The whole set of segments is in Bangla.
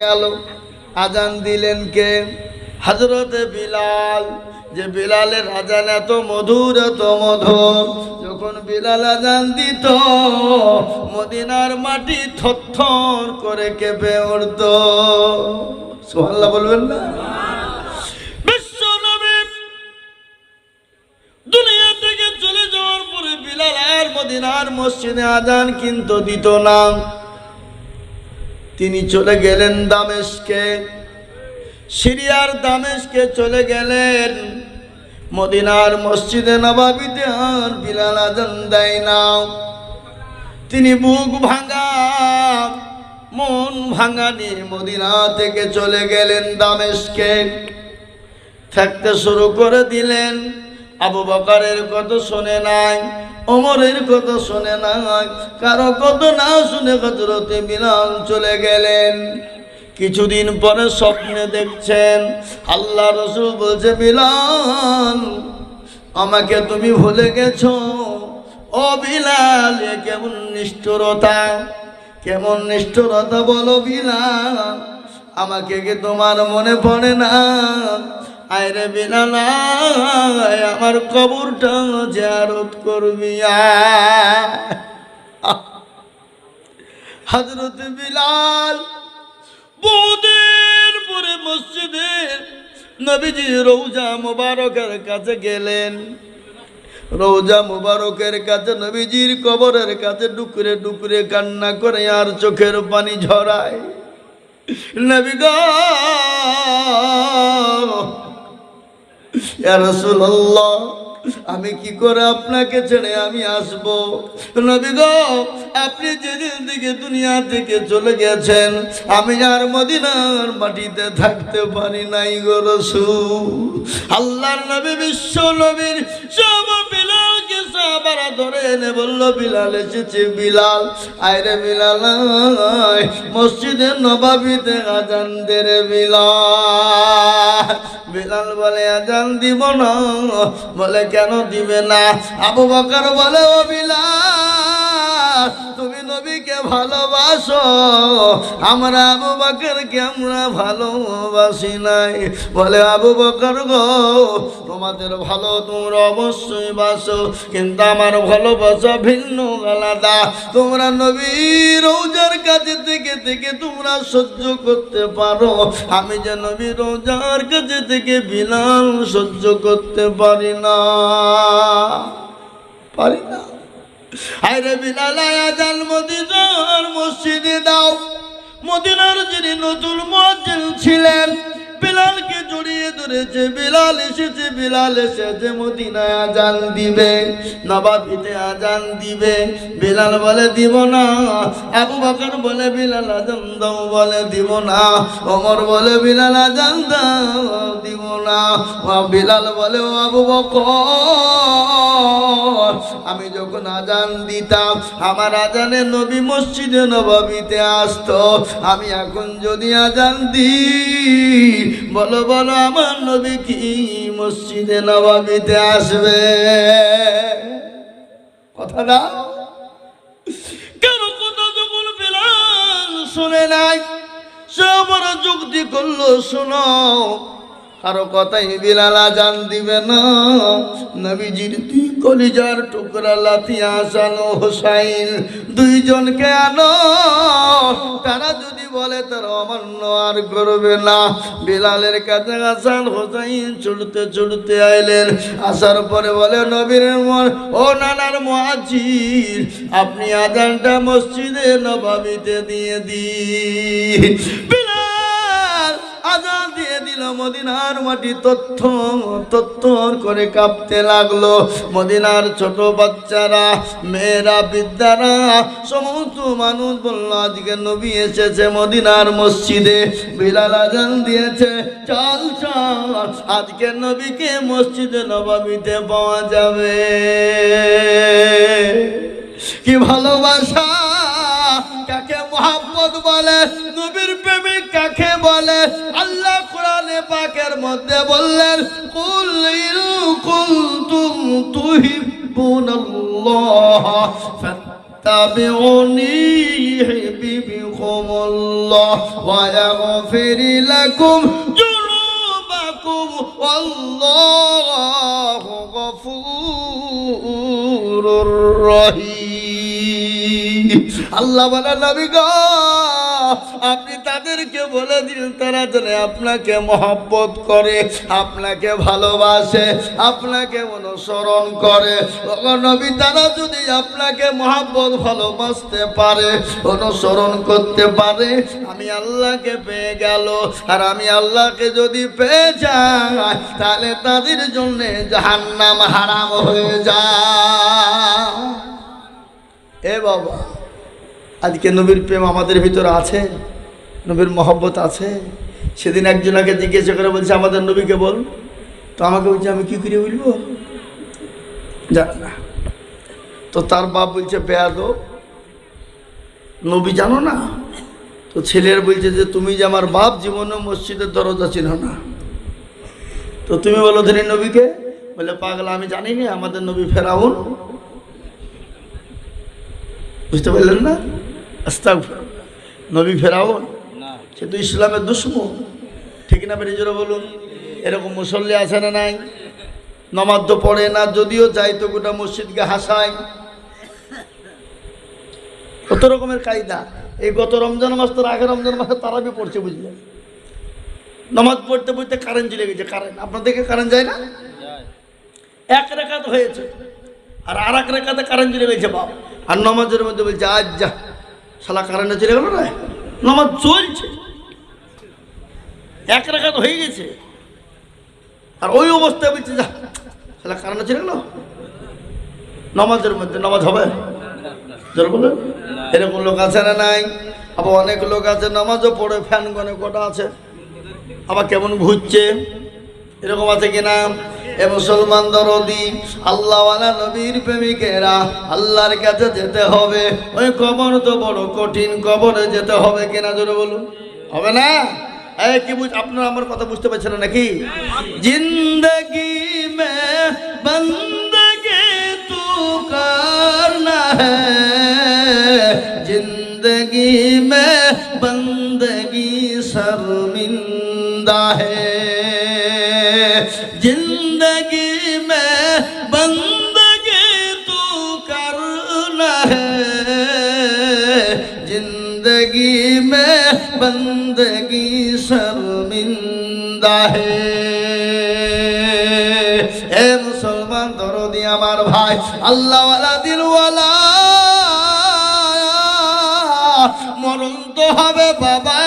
গেল। আজান দিলেন কে? হযরতে বিলাল। যে বিলালের আজান এত মধুর, এত মধুর, যখন বিলাল আজান দিত মদিনার মাটি থরথর করে কেঁপে উঠত। সুবহানাল্লাহ বলবেন না? বিশ্ব নবী দুনিয়া থেকে চলে যাওয়ার পরে বিলাল আর মদিনার মসজিদে আজান কিন্তু দিত না। তিনি চলে গেলেন দামেস্কে, সিরিয়ার দামেস্কে চলে গেলেন। মদিনার মসজিদে নববীতে আর বিলাল আজান দেয় না। তিনি বুক ভাঙা, মন ভাঙা নিয়ে মদিনা থেকে চলে গেলেন দামেস্কে। থাকতে শুরু করে দিলেন। আবু বকরের কথা শুনে নাই, ওমরের কথা শুনে নাই, কারো কথা না শুনে হযরতে বিলাল চলে গেলেন। কিছুদিন পরে স্বপ্নে দেখছেন আল্লাহ রাসূল বলছে, বিলাল আমাকে তুমি ভুলে গেছো? ও বিলাল, এ কেমন নিষ্ঠুরতা, কেমন নিষ্ঠুরতা বলো বিলাল, আমাকে কি তোমার মনে পড়ে না? আয়রে বিলাল, আমার কবরটা জিয়ারত করবি। হযরতে বিলাল বহুদিন পরে মসজিদে নবীজির রওজা মুবারকের কাছে গেলেন। রওজা মুবারকের কাছে নবীজির কবরের কাছে ডুকরে ডুকরে কান্না করে আর চোখের পানি ঝরায়। নবী গো, ইয়া রাসূলুল্লাহ, আমি কি করে আপনাকে ছেড়ে আমি আসব? নবী গো, আপনি যেদিন থেকে দুনিয়া থেকে চলে গেছেন আমি আর মদিনার মাটিতে থাকতে পারি নাই গো রাসূল। আল্লাহর নবী, বিশ্ব নবীর সব বিলালকে সাহাবারা ধরে এনে বলল, বিলাল এসেছে। বিলাল, আয়রে বিলাল, মসজিদে নববীতে আজান দে রে বিলাল। বিলাল বলে, আজান দিব না। বলে, কেন দিবে না? আবু বকর বলে, ও বিলাল, তুমি নবীকে ভালোবাসো, আমরা আবু বকরকে আমরা ভালোবাসি নাই। বলে, আবু বকর গো, তোমাদের ভালো তোমরা অবশ্যই বাসো, কিন্তু আমার ভালোবাসা ভিন্ন, আলাদা। তোমরা নবীর রওজার কাছে থেকে থেকে তোমরা সহ্য করতে পারো, আমি যে নবীর রওজার কাছে থেকে বিলাল সহ্য করতে পারি না, পারি না। আরে বিলাল, আজান মদিনার মসজিদে দাও। মদিনার যিনি নতুন মুয়াজ্জিন ছিলেন বিলালকে জড়িয়ে ধরেছে। বিলাল এসেছে, বিলাল এসেছে, মদিনায় আজান দিবে, নববীতে আজান দিবে। বিলাল বলে, দিব না। আবু বকর বলে, বিলাল আজান দাও। বলে, দিব না। ওমর বলে, বিলাল আজান দাও। দিব না। বিলাল বলে, ও আবু বকর, আমি যখন আজান দিতাম আমার আজানে নবী মসজিদে নববীতে আসতো, আমি এখন যদি আজান দিই, বলো বলো আমার নবী কি মসজিদে নববীতে আসবে? কথা না, কারো কথা যখন বিলাল শুনে নাই, সবার যুক্তি করলো, শোনো, কারো কথাই বিলাল আজান দিবে না। নবীজির দুই কলিজার টুকরা লাথি হাসান ও হুসাইন, দুইজনকে আনো, তারা যদি বলে তারা অমান্য আর করবে না। বিলালের কাছে হাসান হুসাইন ছুটতে ছুটতে আইলেন। আসার পরে বলে, নবীর ও নানার মুয়াজ্জিন, আপনি আজানটা মসজিদে নববীতে দিয়ে দিন। বিলাল আজান দিয়ে দিল। মদিনার মাটি তত্তর করে কাঁপতে লাগলো। মদিনার ছোট বাচ্চারা, মেয়েরা, বৃদ্ধারা, সমস্ত মানুষ বলল, আজকে নবী এসেছে মদিনার মসজিদে। বিলাল আজান দিয়েছে, চল চল, আজকে নবীকে মসজিদে নববীতে পাওয়া যাবে। কি ভালোবাসা, কাকে মুহাব্বত বলে, নবীর প্রেমিক কাকে বলে? আল্লাহ কোরআনে পাকের মধ্যে বললেন, কুল ইন কুনতুম তুহিব্বুনাল্লাহ ফাত্তাবিউনি ইউহিব্বুকুমুল্লাহ ওয়া ويغفر لكم ذنوبكم والله غفور رحيم আল্লাহ বলে নবী গো আপনি তাদেরকে বলে দিন তারা যেন আপনাকে মহব্বত করে, আপনাকে ভালোবাসে, আপনাকে অনুসরণ করে। ও নবী তারা যদি আপনাকে মহব্বত ভালোবাসতে পারে, অনুসরণ করতে পারে, আমি আল্লাহকে পেয়ে গেল। আর আমি আল্লাহকে যদি পেয়ে যাই তাহলে তাদের জন্য জাহান্নাম হারাম হয়ে যায়। এ বাবা, আজকে নবীর প্রেম আমাদের ভিতরে আছে, নবীর মহব্বত আছে। সেদিন একজনকে জিজ্ঞাসা করে বলছে আমাদের নবীকে বল, তো আমাকে বলছে আমি কি করে বলবো, জান না। তো তার বাপ বলছে বেয়াদব, নবী জানো না? তো ছেলের বলছে যে তুমি যে আমার বাপ, জীবনে মসজিদের দরজা চিনো না, তো তুমি বলো ধরে নবীকে। বলে পাগলা আমি জানি না, আমাদের নবী ফেরাউন। বুঝতে পারলেন না? আস্তাগফিরুল্লাহ, নবী ফেরাউন, সে তো ইসলামের দুশমন, ঠিক না? বেরিয়ে জোরে বলুন। এরকম মুসল্লি আছে না নাই? নামাজ তো পড়ে না, যদিও যাই তো গোটা মসজিদকে হাসায়। কত রকমের কায়দা। এই গত রমজান মাস, তোর আগের রমজান মাসে তারাবি পড়ছে, বুঝলেন? নামাজ পড়তে পড়তে কারেন্ট চলে গেছে। কারেন্ট আপনাদেরকে কারেন্ট যায় না? এক রেখাত হয়েছে, আর আর এক রেখাতে কারেন্ট চলে গেছে বাপ। আর নামাজের মধ্যে বলছে আজ যা শালা কারেন্টে চলে গেল না, নামাজ চলছে, এক রেখাত হয়ে গেছে, আর ওই অবস্থায় বলছে যা শালা কারেন্টে চলে গেল। নামাজের মধ্যে নামাজ হবে? এরকম লোক আছে না নাই? আবার অনেক লোক আছে নামাজও পড়ে ফ্যান গনে কটা আছে, আবার কেমন ঘুরছে, এরকম আছে কিনা? এ মুসলমান দরদি আল্লাহওয়ালা নবীর প্রেমিকেরা, আল্লাহর কাছে যেতে হবে। ওই কবর তো বড় কঠিন, কবরে যেতে হবে কিনা জোরে বলুন, হবে না? এই কি আপনারা আমার কথা বুঝতে পারছেন না নাকি? জিন্দগি মে বন্দগি তু করনা হ্যায়, জিন্দগি মে বন্দগি শর্মিন্দা হ্যায়, जिंदगी में बंदगी तू करना है, जिंदगी में बंदगी शर्मिंदा है। ए मुसलमान दरदी আমার ভাই, আল্লাহ ওয়ালা দিল ওয়ালা, মরণ তো হবে বাবা,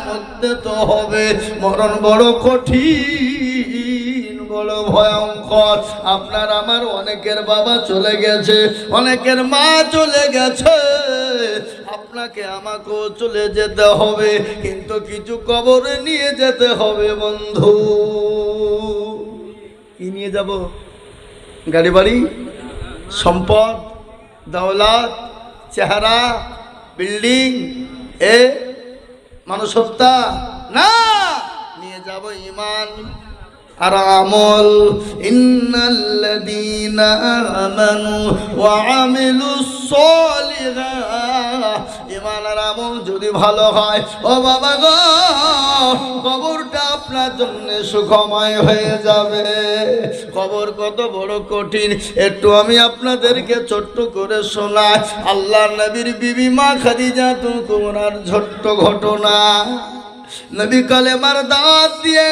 মরতে তো হবে। মরণ বড় কঠিন, বড় ভয়ঙ্কর। আপনার আমার অনেকের বাবা চলে গেছে, অনেকের মা চলে গেছে, আপনাকে আমাকেও চলে যেতে হবে, কিন্তু কিছু কবরে নিয়ে যেতে হবে বন্ধু। কি নিয়ে যাব? গাড়ি বাড়ি, সম্পদ, দৌলত, চেহারা, বিল্ডিং, এ মানুষত্বা না, নিয়ে যাব ঈমান আর আমল। ইন্নাল্লাযীনা আমানু ওয়া আমিলুস সালিহাত, ঈমান আর আমল যদি ভালো হয়, ও বাবা গো, কবরটা আপনার জন্য সুখময় হয়ে যাবে। কবর কত বড় কঠিন, একটু আমি আপনাদেরকে ছোট্ট করে শোনাই। আল্লাহর নবীর বিবি মা খাদিজাতুল কুবরার ছোট্ট ঘটনা। নবী কালেমার দাওয়াত দিয়ে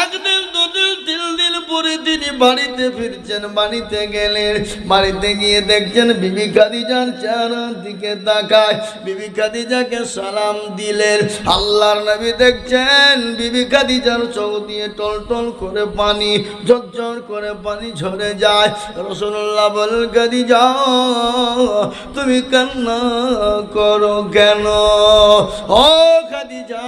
একদিন দুদিন তিন দিন পরে তিনি বাড়িতে ফিরছেন। বাড়িতে গেলেন, বাড়িতে গিয়ে দেখছেন বিবি খাদিজার চেহারার দিকে তাকায়, বিবি খাদিজাকে সালাম দিলেন। আল্লাহর নবী দেখছেন বিবি খাদিজার চোখ দিয়ে টলটল করে পানি, ঝরঝর করে পানি ঝরে যায়। রাসূলুল্লাহ বলেন, খাদিজা তুমি কান্না করো কেন? ও খাদিজা,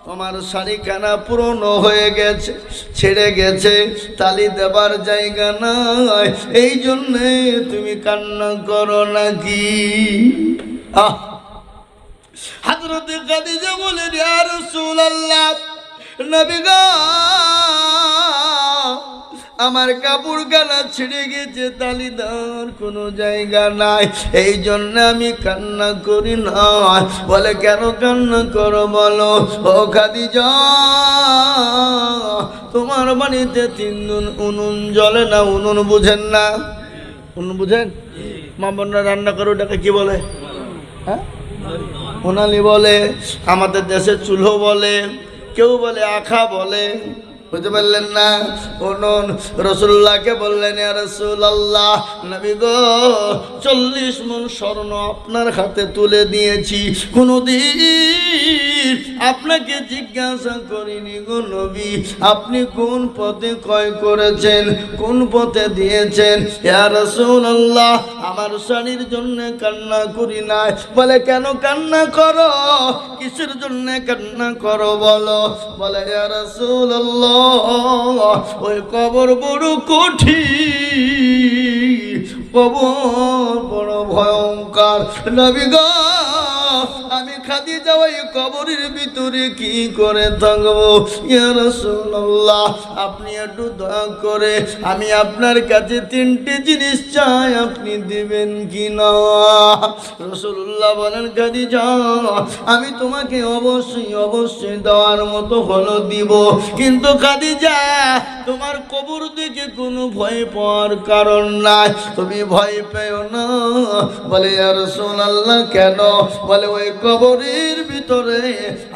তোমার শাড়িখানা পুরনো হয়ে গেছে, ছেড়ে গেছে, তালি দেবার জায়গা নাই, এই জন্যে তুমি কান্না করো নাকি? হযরত খাদিজা বলেন, ইয়া রাসূলুল্লাহ, নবী গো আমার কাপড় গালা ছিঁড়ে গেছে, তালি দেওয়ার কোনো জায়গা নাই, এই জন্য আমি কান্না করি না। বলে কেন কান্না করো বলো? ও খাদিজা, তোমার বাড়িতে 3 দিন উনুন জ্বলে না। উনুন বুঝেন না? উনুন বুঝেন? মা বোনরা রান্না করে ওটাকে কি বলে? হ্যাঁ, উনালি বলে, আমাদের দেশে চুলো বলে, কেউ বলে আখা বলে, বুঝতে পারলেন না? উনুন। রাসূলুল্লাহকে বললেন, ইয়া রাসূলুল্লাহ, নবী গো, 40 মণ স্বর্ণ আপনার হাতে তুলে দিয়েছি, কোনদিন আপনাকে জিজ্ঞাসা করিনি গো নবী, আপনি কোন পথে ক্রয় করেছেন, কোন পথে দিয়েছেন। ইয়া রাসূলুল্লাহ, আমার স্বামীর জন্য কান্না করি না। বলে কেন কান্না করো? কিসের জন্য কান্না করো বলো? বলে ইয়া রাসূলুল্লাহ, ওই কবর বড় কঠিন, কবর বড় ভয়ঙ্কর। নবী গো, আমি খাদিজা ওই কবরের ভিতরে কি করে থাকবো? ইয়া রাসূলুল্লাহ, আপনি একটু দয়া করে, আমি আপনার কাছে 3টে জিনিস চাই, আপনি দিবেন কি না? রাসূলুল্লাহ বলেন, খাদিজা, আমি তোমাকে অবশ্যই অবশ্যই দেওয়ার মতো হলো দিব, কিন্তু খাদিজা, তোমার কবর দেখে কোনো ভয় পাওয়ার কারণ নাই, তুমি ভয় পেও না। বলে ইয়া রাসূলুল্লাহ, কেন? বলে ওই কবরের ভিতরে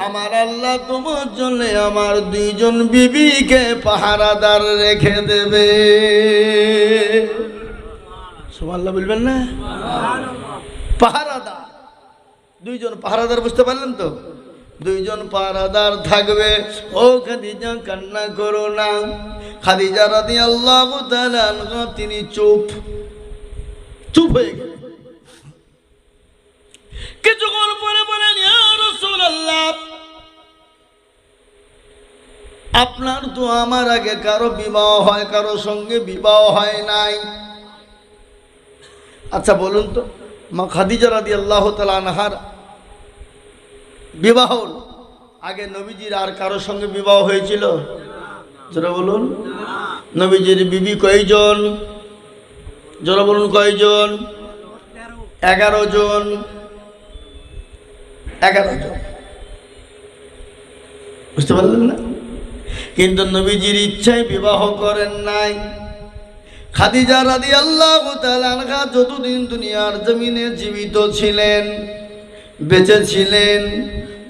আমার আল্লাহ তোমার জন্য আমার 2 জন বিবিকে পাহারাদার রেখে দেবে। সুবহানাল্লাহ বলবেন না? পাহারাদার, 2 জন পাহারাদার, বুঝতে পারলেন তো? 2 জন পাহারাদার থাকবে। ও খাদিজা, কান্না করো না। খাদিজা রাদিয়াল্লাহু তাআলা আনহা তিনি চুপ হয়ে গেলেন। কিছুক্ষণ পরে বলেন, ইয়া রাসূলুল্লাহ, আপনার তো আমার আগে কারো বিবাহ হয়, কারো সঙ্গে বিবাহ হয় নাই। আচ্ছা বলুন তো, মা খাদিজা রাদিয়াল্লাহু তাআলা আনহার বিবাহ আগে নবীজির আর কারো সঙ্গে বিবাহ হয়েছিল? যারা বলুন, নবীজির বিবি কয়জন? যারা বলুন কয়জন? 11 জন। 11 জন, বুঝতে পারলেন না? কিন্তু নবীজির ইচ্ছায় বিবাহ করেন নাই। খাদিজা রাদিয়াল্লাহু তাআলা আনহা যতদিন দুনিয়ার জমিনে জীবিত ছিলেন, বেঁচে ছিলেন,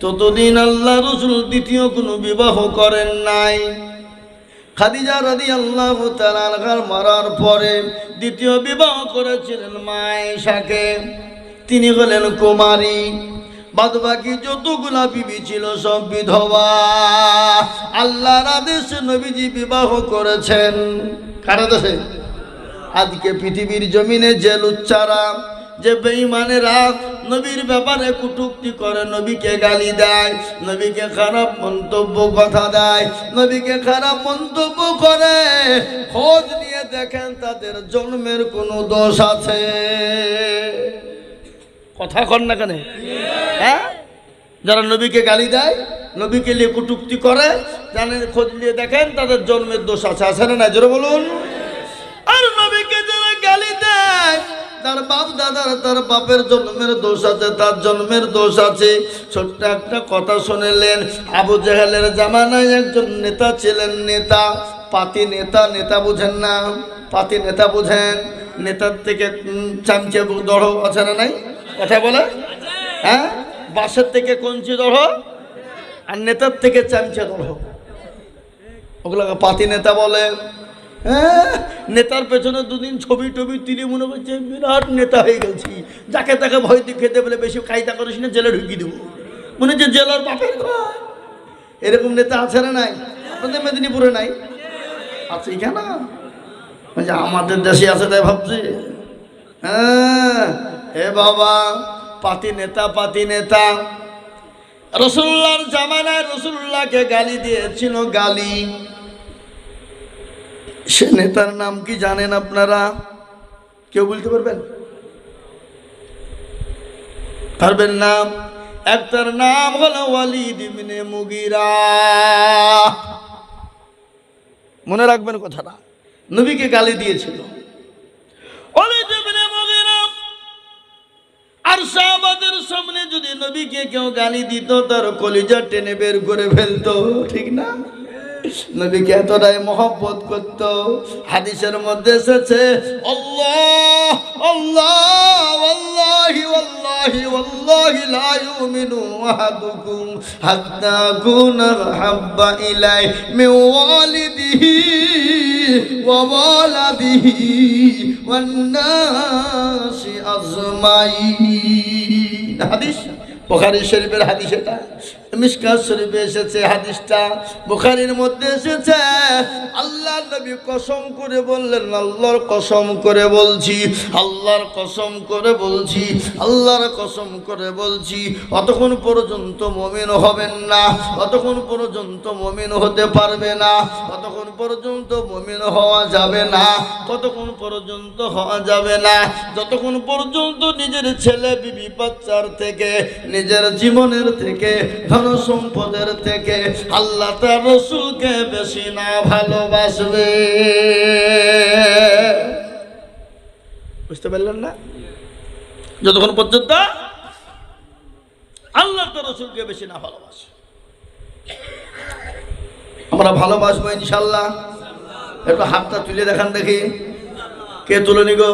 ততদিন আল্লাহ রাসূল দ্বিতীয় কোনো বিবাহ করেন নাই। খাদিজা রাদিয়াল্লাহু তাআলা আনহার মরার পরে দ্বিতীয় বিবাহ করেছিলেন মা আয়েশাকে। তিনি হলেন কুমারী, বাদবাকি যতগুলা বিবি ছিল সব বিধবা। আল্লাহর আদেশে নবীজি বিবাহ করেছেন। কার আদেশে? আজকে পৃথিবীর জমিনে যে লুচ্চারা, যে বেঈমানেরা নবীর ব্যাপারে কটূক্তি করে, নবীকে গালি দেয়, নবীকে খারাপ মন্তব্য কথা দেয়, নবীকে খারাপ মন্তব্য করে, খোঁজ নিয়ে দেখেন তাদের জন্মের কোনো দোষ আছে? কথা কন না কেন? হ্যাঁ, যারা নবীকে গালি দেয়, নবীকে নিয়ে কটূক্তি করে, জানেন, খোঁজ নিয়ে দেখেন তাদের জন্মের দোষ আছে। আছে না? জোরে বলুন। আর নবীকে যারা গালি দেয়, তার বাপ দাদার, তার বাপের জন্মের দোষ আছে, তার জন্মের দোষ আছে। ছোট্ট একটা কথা শুনলেন, আবু জেহেলের জামানায় একজন নেতা ছিলেন, নেতা, পাতি নেতা। নেতা বুঝেন না? পাতি নেতা বুঝেন? নেতার থেকে চামচে ধরো, আছে না নাই? কথা বলে, হ্যাঁ, বাসের থেকে কঞ্চি ধরো, আর নেতার থেকে চামচে ধরো, ওগুলোকে পাতি নেতা বলে। হ্যাঁ, নেতার পেছনে 2 দিন ছবি টবি তুলে মনে করছে বিরাট নেতা হয়ে গেছি, যাকে তাকে ভয় দিয়ে খেতে বলে, বেশি কায়দা করিস না, জেলে ঢুকিয়ে দেবো, মনে হচ্ছে জেলার বাপের ঘর। এরকম নেতা আছে না নাই? আপনাদের মেদিনীপুরে নাই? আছে কেন? আমাদের দেশে আছে তাই ভাবছি। হ্যাঁ, হে বাবা, পাতি নেতা, পাতি নেতা। রাসূলুল্লাহর জামানায় রাসূলুল্লাহকে গালি দিয়েছিল, গালি। সে নেতার নাম কি জানেন আপনারা? কেউ বলতে পারবেন? পারবেন না? একটার নাম হলো ওয়ালিদ ইবনে মুগীরা। মনে রাখবেন কথাটা। নবীকে গালি দিয়েছিল। আর সাহাবাদের সামনে যদি নবীকে কেউ গালি দিত তার কলিজা টেনে বের করে ফেলতো, ঠিক না? নবীকে এতটাই মহব্বত করত। হাদিসের মধ্যে এসেছে আল্লাহ আল্লাহ ওয়াল্লাহি ওয়াল্লাহি ওয়াল্লাহি লা ইউমিনু আহাদুকুম হাত্তা কুনা হাব্বা ইলাই মিন ওয়ালিদিহি ওয়া ওয়ালাদিহি ওয়ান নাসি আজমাইন। হাদিস বুখারী শরীফের হাদিস, এটা মিশকাত শরীফে এসেছে হাদিসটা, বুখারীর মধ্যে এসেছে। আল্লাহর নবী কসম করে বললেন, আল্লাহর কসম করে বলছি, আল্লাহর কসম করে বলছি, আল্লাহর কসম করে বলছি, অতক্ষণ পর্যন্ত মুমিন হবেন না, অতক্ষণ পর্যন্ত মুমিন হতে পারবে না, অতক্ষণ পর্যন্ত মুমিন হওয়া যাবে না, কতক্ষণ পর্যন্ত হওয়া যাবে না, যতক্ষণ পর্যন্ত নিজের ছেলে বিবি বাচ্চার থেকে, নিজের জীবনের থেকে, ধন সম্পদের থেকে আল্লাহ তার রাসূলকে বেশি না ভালোবাসবে। বুঝতে পারলেন না? যতক্ষণ পর্যন্ত আল্লাহ তার রাসূলকে বেশি না ভালোবাসে। আমরা ভালোবাসবো ইনশাআল্লাহ। একটু হাতটা তুলে দেখান দেখি, কে তুলে নি গো?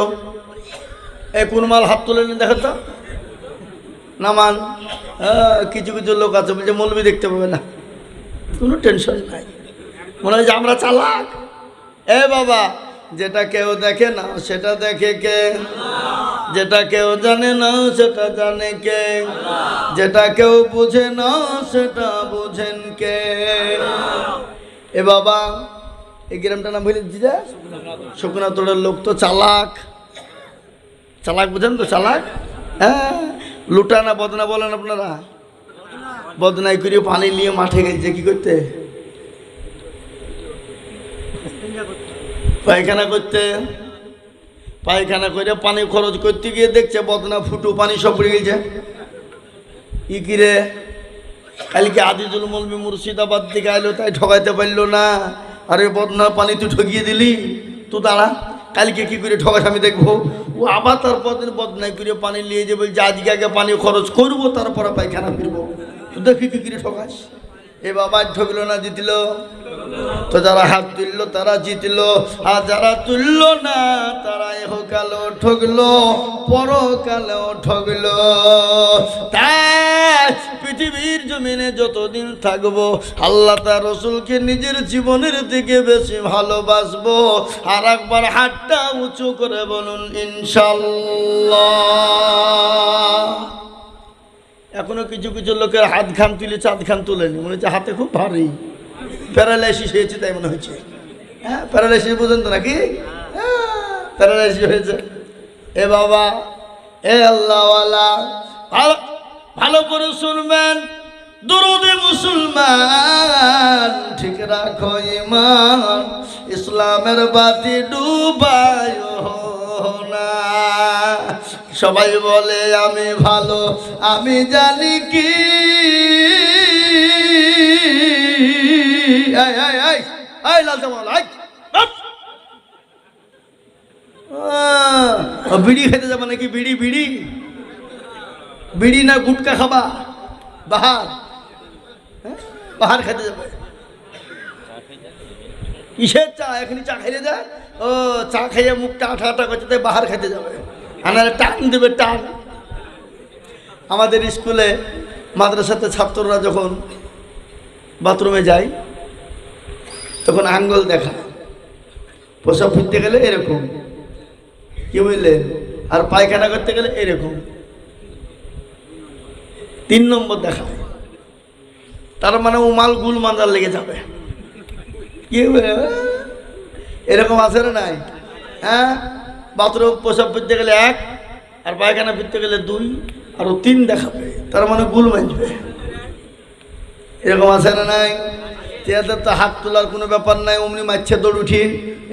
এই কোন মাল হাত তুলে নি দেখেন তো, নামান। কিছু কিছু লোক আছে বলছে মৌলবি দেখতে পাবে না, কোনো টেনশন নাই, মনে হয় যে আমরা চালাক। এ বাবা, যেটা কেউ দেখে না সেটা দেখে কে? যেটা কেউ জানে না সেটা জানে কে? যেটা কেউ বুঝে না সেটা বুঝেন কে? এ বাবা, এই গ্রামটা নাম বলে দিদা শুকনা তোড়ের লোক তো চালাক, চালাক বুঝেন তো? চালাক, হ্যাঁ। লুটা না বদনা বলেন আপনারা? বদনাই করে পানি নিয়ে মাঠে গেছে কি করতে? পায়খানা করতে। পায়খানা করে পানি খরচ করতে গিয়ে দেখছে বদনা ফুটু পানি সব পড়ে গেছে। ই কিরে, কালকে আজিজুল মৌলবী মুর্শিদাবাদ থেকে আইলো, তাই ঠকাইতে পারলো না। আরে বদনা পানি তুই ঠকিয়ে দিলি, তুই দাঁড়া, কালকে কি করে ঠকাস আমি দেখবো। ও আবার তারপর দিন বদনাই করে পানি নিয়ে যে বলছে আজকে আগে পানি খরচ করবো তারপরে পায়খানা ফিরবো। দেখি কি করে ঠকাস। এ বাবা ঠকলো না জিতল? তো যারা হাত তুললো তারা জিতলো, আর যারা তুললো না তারা ইহকালেও ঠকলো, পরকালেও ঠকলো। তাই পৃথিবীর জমিনে যতদিন থাকবো আল্লাহ তার রাসূলকে নিজের জীবনের থেকে বেশি ভালোবাসবো। আর একবার হাতটা উঁচু করে বলুন ইনশাআল্লাহ। এখনো কিছু কিছু লোকের হাত খান তুলে চাঁদ খান তুলেনি, মনে হচ্ছে হাতে খুব ভারী, প্যারালাইসিস হয়েছে তাই মনে হচ্ছে। হ্যাঁ, প্যারালাইসিস বুঝেন তো নাকি? প্যারালাইসিস হয়েছে। এ বাবা, এ আল্লাহওয়ালা, ভালো করে শুনবেন। দরুদে মুসলমান, ঠিক রাখো ঈমান, ইসলামের বাতি ডুবায় না। সবাই বলে আমি ভালো, আমি জানি কি। বিড়ি খেতে যাবো নাকি? বিড়ি বিড়ি বিড়ি না গুটকা খাবা? বাহার, বাহার খেতে যাবে। কিসের চা? এখনই চা খাইলে যায়। ও চা খাইয়ে মুখটা আঠা আঠা করছে, তাই বাহার খেতে যাবে। আনারে টান দেবে, টান। আমাদের স্কুলে মাদ্রাসাতে ছাত্ররা যখন বাথরুমে যায় তখন আঙ্গুল দেখায়। প্রসাব ফিরতে গেলে এরকম, কি বুঝলেন? আর পায়খানা করতে গেলে এরকম 3 নম্বর দেখায়। তার মানে ও মাল গুল মান্দার লেগে যাবে। কি এরকম আছে না নাই? হ্যাঁ, বাথরুম প্রসাব ফিরতে গেলে 1, আর পায়খানা ফিরতে গেলে 2, আর 3 দেখাবে, তার মানে গুল মানবে। এরকম আছে না নাই? এদের তো হাত তোলার কোনো ব্যাপার নাই, অমনি মারছে দৌড় উঠি।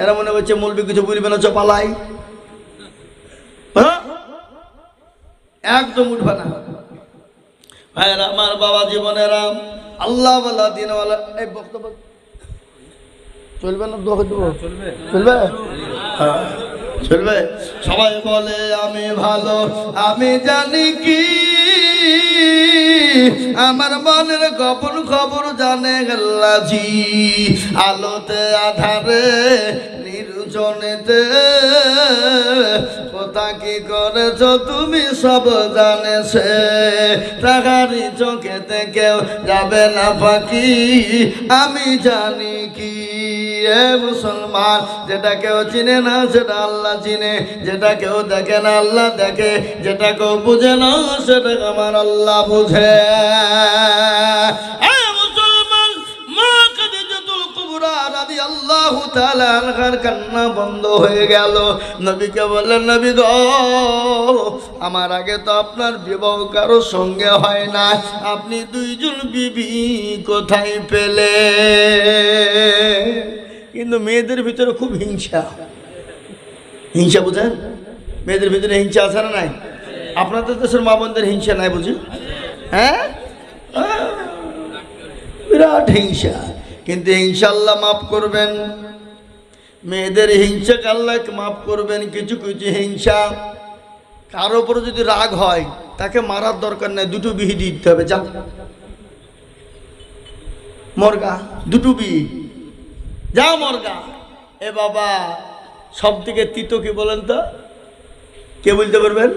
এরা মনে করছে মৌলবি কিছু বলবে না, পালাই। হ্যাঁ, একদম উঠবে না। ভাইয়েরা আমার, বাবা জীবনেরা, আল্লাহ দিনওয়ালা, এই বক্তব্য চলবে না? দোয়া দেবো? চলবে? চলবে। সবাই বলে আমি ভালো, আমি জানি কি আমার মনের গোপন খবর জানে আল্লাহজি। আলোতে আধারে নির্জনেতে কথা কি করেছ তুমি সব জানেছে। টাকারি চোখেতে কেউ যাবে না ফাঁকি, আমি জানি কি। এ মুসলমান, যেটা কেউ চিনে না সেটা আল্লাহ চিনে, যেটা কেউ দেখে না আল্লাহ দেখে, যেটা কেউ বুঝে না সেটা আমার আল্লাহ বুঝে। কান্না বন্ধ হয়ে গেল। নবীকে বললেন, নবী গো, আমার আগে তো আপনার বিবাহ কারো সঙ্গে হয় না, আপনি দুইজন বিবি কোথায় পেলে? কিন্তু মেয়েদের ভিতরে খুব হিংসা, হিংসা বুঝেন? মেয়েদের ভিতরে হিংসা আছে না নাই? আপনাদের দেশের মা বোনদের হিংসা নাই বুঝি? হ্যাঁ, বিরাট হিংসা। কিন্তু ইনশাআল্লাহ মাফ করবেন, মেয়েদের হিংসাকে আল্লাহ মাফ করবেন। কিছু কিছু হিংসা কারো উপরে যদি রাগ হয় তাকে মারার দরকার নেই, দুটো বিহি দিতে হবে। যা মরগা, দুটো বিহি, যা মরগা। এ বাবা, সব থেকে তিতো কি বলেন তো? কে বলতে পারবেন?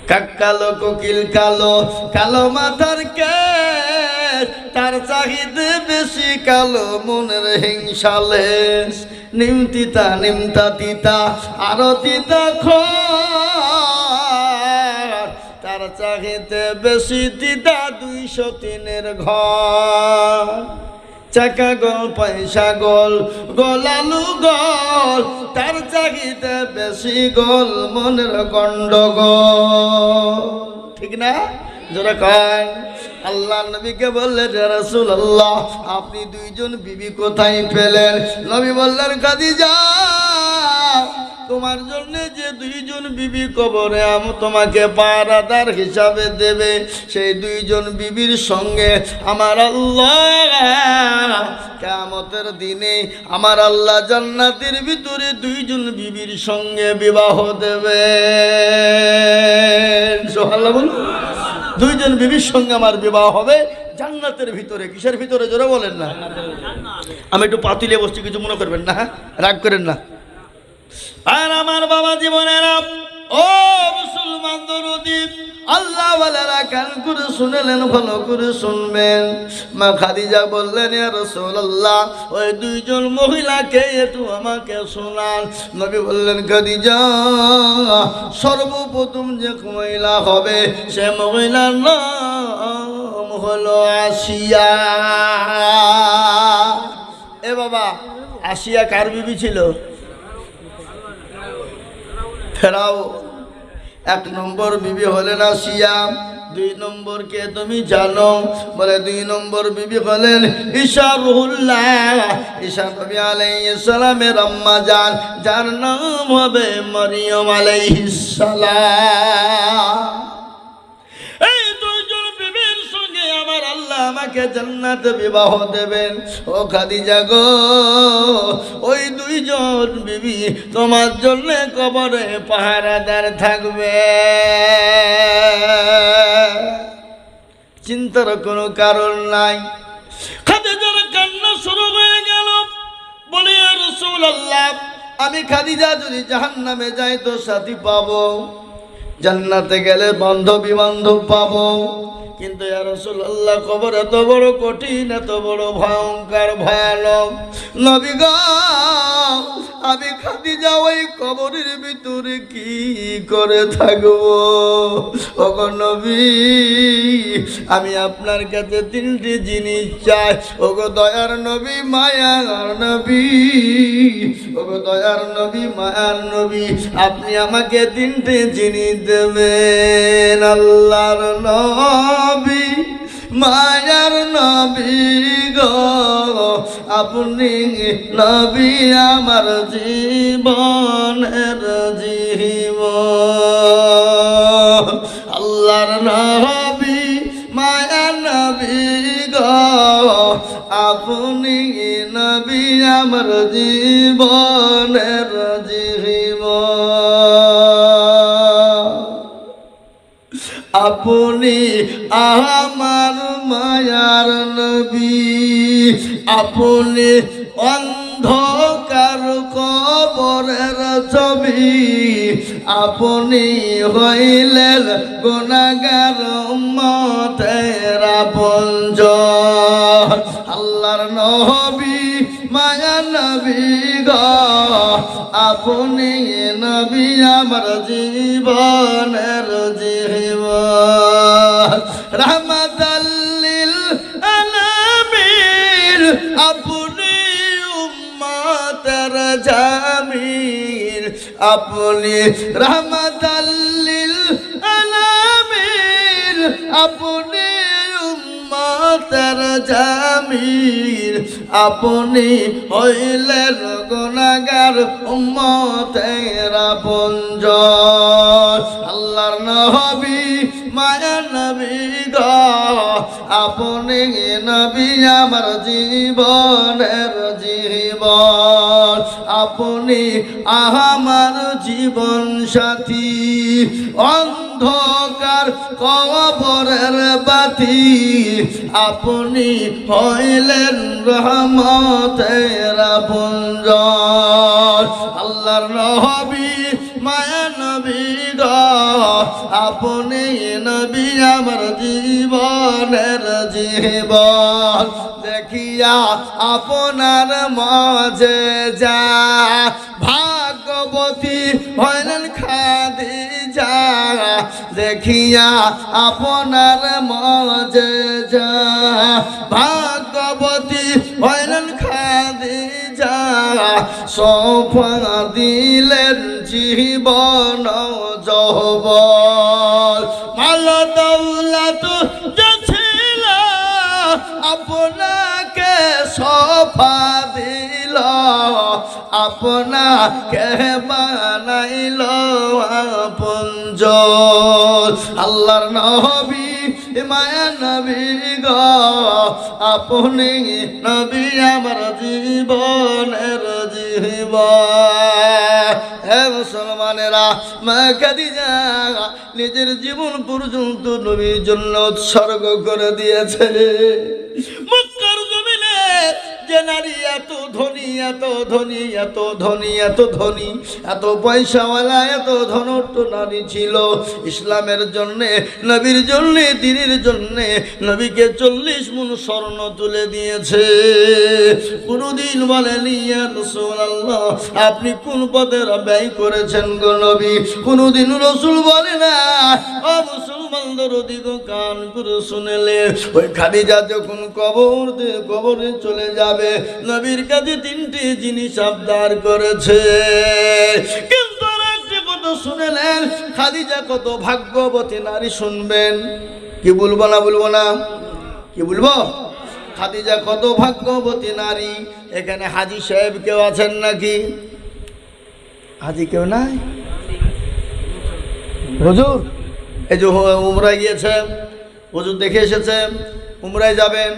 কাক কালো, কোকিল কালো, কালো মাথার কেশ, তার চাহিদা বেশি কালো মনের হিংসালেশ। নিমতিতা নিমতা তিতা আরো তিতা খর, তার চাহিদা বেশি তিতা 203-এর ঘর। চাকা গোল পয়সা গোল, গোলালু গোল, তার চাহিদা বেশি গোল মনের গন্ডগোল। ঠিক না? যারা কয় আল্লাহ নবীকে বললেন, ইয়া রাসূলুল্লাহ, আপনি দুইজন বিবি কোথায় পেলেন? নবী বললেন, খাদিজা, তোমার জন্য যে দুইজন বিবি কবরে তোমাকে পাহারাদার হিসাবে দেবে, সেই দুইজন বিবির সঙ্গে আমার আল্লাহ কিয়ামতের দিনে আমার আল্লাহ জান্নাতের ভিতরে দুইজন বিবির সঙ্গে বিবাহ দেবে। সুবহানাল্লাহ বলুন। দুইজন বিবির সঙ্গে আমার বিবাহ হবে জান্নাতের ভিতরে। কিসের ভিতরে? জোরে বলেন না। আমি একটু পাতিলে বসছি, কিছু মনে করবেন না, রাগ করেন না। আর আমার বাবা জীবনেরা, ও মুসলমান দরদি, আল্লাহ ওয়ালারা কান করে শুনলেন, ভালো করে শুনবেন। মা খাদিজা বললেন, ইয়া রাসূলুল্লাহ, ওই দুইজন মহিলাকে একটু আমাকে শোনান। নবী বললেন, খাদিজা, সর্বপ্রথম যে মহিলা হবে সে মহিলার নাম হলো আসিয়া। এ বাবা, আসিয়া কার বিবি ছিল? ফেরাও। 1 নম্বর বিবি হলেন আসিয়া। 2 নম্বর কে তুমি জানো? বলে 2 নম্বর বিবি হলেন ঈসা রুহুল্লাহ, ঈসা নবী আলাইহিস সালামের আম্মা জান, যার নাম হবে মরিয়ম আলাইহিস সালাম। এই দুইজন বিবির সঙ্গে আমার আল্লাহ আমাকে জান্নাতে বিবাহ দেবেন। ও খাদিজা গো, ওই দুইজন বিবি তোমার জন্য কবরে পাহারাদার থাকবে, চিন্তার কোনো কারণ নাই। খাদিজার কান্না শুরু হয়ে গেল। বলে, ইয়া রাসূলুল্লাহ, আমি খাদিজা যদি জাহান্নামে যাই তো সাথী পাবো, জান্নাতে গেলে বান্ধবী বান্ধব পাবো, কিন্তু ইয়া রাসূলুল্লাহ কবর এত বড় কঠিন, এত বড় ভয়ঙ্কর ভয়ানক। নবী গো, আমি খাদিজা ওই কবরের ভিতরে কি করে থাকবো? ওগো নবী, আমি আপনার কাছে 3টি জিনিস চাই। ওগো দয়ার নবী, মায়ার নবী, ওগো দয়ার নবী, মায়ার নবী, আপনি আমাকে 3টি জিনিস দেবেন। আল্লাহর নবী, মায়ার নবী গো, আপনি নবী আমার জীবনের জীবন। আল্লাহর নবী, মায়ার নবী গো, আপনি আমার জীবনের জীবন, আপনি আমার মায়ার নবী, আপনি অন্ধকার কবরের ছবি, আপনি হইলেন গুনাহগার উম্মতের আপনজন। আল্লাহর নবী মায়া নবী গো, আপনি নবী আমার জীবনের জীবন, রহমাতাল লিল আলামিন, আপনি উম্মতের জামিল, আপনি রহমাতাল লিল আলামিন, আপনি উম্মতের জামিল, আপনি হইলেন গুনাহগার উম্মতের আপনজন। আল্লাহর নবী মায়ার নবী গো, আপনি নবী আমার জীবনের জীবন, আপনি আমার জীবন সাথী, অন্ধকার কবরের বাতি, আপনি হইলেন রহমতের আপনজন। আল্লাহর নবী মায়া নবী গো, আপনি নবী আমার জীবনের জীবন, দেখিয়া আপনার মুজিজা ভাগ্যবতী হইলেন খাদিজা, দেখিয়া আপনার মুজিজা ভাগ্যবতী হইলেন খাদিজা, সৌফা দিলেন জীবন যৌবন, মাল দৌলত যা ছিল আপনাকে সৌফা দিল, আপনাকে বানাইল আপনজন। আল্লাহর নবী মায়া নবী গো, আপনি নবী আমার জীবনের জীবন। হে মুসলমানেরা, মা খাদিজা নিজের জীবন পর্যন্ত নবীর জন্য উৎসর্গ করে দিয়েছে। মক্কার জমিনে যে নারী এত ধনী, এত ধনী, এত ধনী, এত ধনী, এত পয়সাওয়ালা, এত ধনট্ট নারী ছিল, ইসলামের জন্যে, নবীর জন্যে, দ্বীনের জন্যে নবীকে 40 মুন স্বর্ণ তুলে দিয়েছে। কোনদিন বলেনি ইয়া রাসূলুল্লাহ আপনি কোন পদের ব্যয় করেছেন গো নবী, কোনদিন রাসূল বলে না। ও মুসলমানদের অধিক কান করে শুনেলে, ওই খাদিজা যখন কবরে চলে যাবে, নবীর কাছে 3টি জিনিস আবদার করেছে, কিন্তু একটি কথা শুনেলেন, খাদিজা কত ভাগ্যবতী নারী। শুনবেন, কি বলবো না, বলবো না, কি বলবো? খাদিজা কত ভাগ্যবতী নারী। এখানে হাজী সাহেব কেউ আছেন নাকি? হাজী কেউ নাই? হুজুর এই যে উমরায় গিয়েছে, হুজুর দেখে এসেছে, উমরায় যাবেন,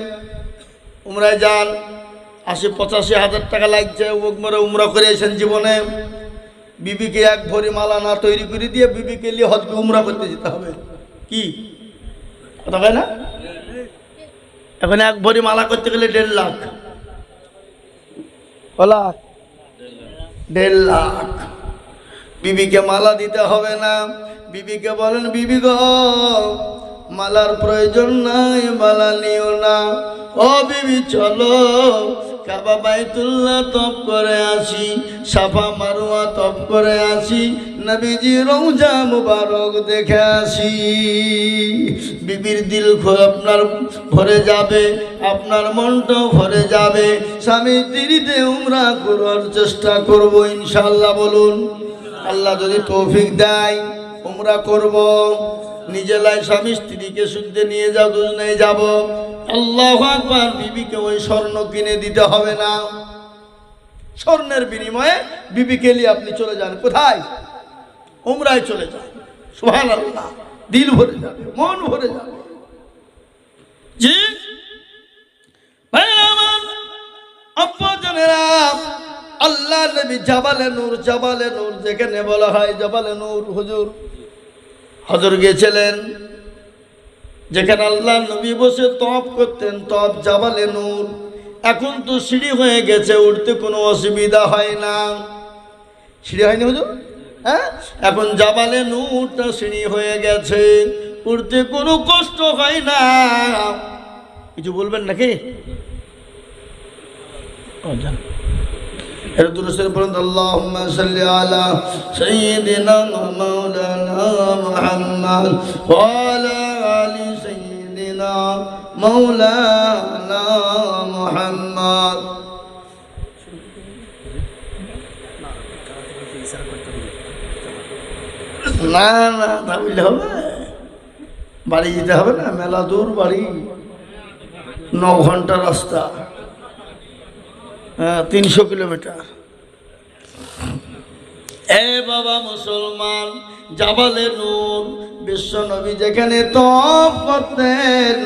উমরায় যান, 80-85 হাজার টাকা লাগছে, উমরা করে এসেছেন জীবনে। বিবিকে 1 ভরি মালা না তৈরি করে দিয়ে বিবিকে নিয়ে হজকে উমরা করতে যেতে হবে। কি কথা হয় না? এখন 1 ভরি মালা করতে গেলে 1.5 লাখ, 1.5 লাখ। বিবিকে মালা দিতে হবে না? বিবিকে বলেন, বিবি গো মালার প্রয়োজন নাই, মালা নিও না। ও বিবি চলো কাবা বাইতুল্লাহ তপ করে আসি, সাফা মারওয়া তপ করে আসি, নবীজি রওজা মুবারক দেখে আসি। বিবির দিল আপনার ভরে যাবে, আপনার মনটাও ভরে যাবে। স্বামী স্ত্রীতে উমরা করার চেষ্টা করব ইনশাআল্লাহ। বলুন আল্লাহ যদি তৌফিক দেয় উমরা করব। নিজে লাই স্বামী স্ত্রীকে শুদ্ধে নিয়ে যাও, দুজনে যাব। আল্লাহু আকবার। বিবিকে ওই স্বর্ণ কিনে দিতে হবে না, স্বর্ণের বিনিময়ে বিবিকে নিয়ে আপনি চলে যান। কোথায়? উমরায় চলে যান। সুবহানাল্লাহ, দিল ভরে যাবে, মন ভরে যাবে। জি ভাই আমার আব্বা জানেরা, নবী জাবালে নূর যেখানে বলা হয় জাবালে নূর, হুজুর গিয়েছিলেন যেখানে আল্লাহ নবী বসে তপ করতেন, তপ জাবালে নূর। এখন তো সিঁড়ি হয়ে গেছে, উঠতে কোনো অসুবিধা হয় না। সিঁড়ি হয়নি হুজুর? হ্যাঁ, এখন জাবালে নূরটা সিঁড়ি হয়ে গেছে, উঠতে কোনো কষ্ট হয় না। কিছু বলবেন নাকি? আল্লাহুম্মা সাল্লি আলা সাইয়্যিদিনা মাওলানা মুহাম্মদ ওয়া আলা আলি সাইয়্যিদিনা মাওলানা মুহাম্মদ। না না, তা বললে হবে? বাড়ি যেতে হবে না, মেলা দূর বাড়ি, 9 ঘন্টা রাস্তা, 300 কিলোমিটার। এ বাবা মুসলমান, জাবালে নূর বিশ্ব নবী যেখানে তপ করতেন,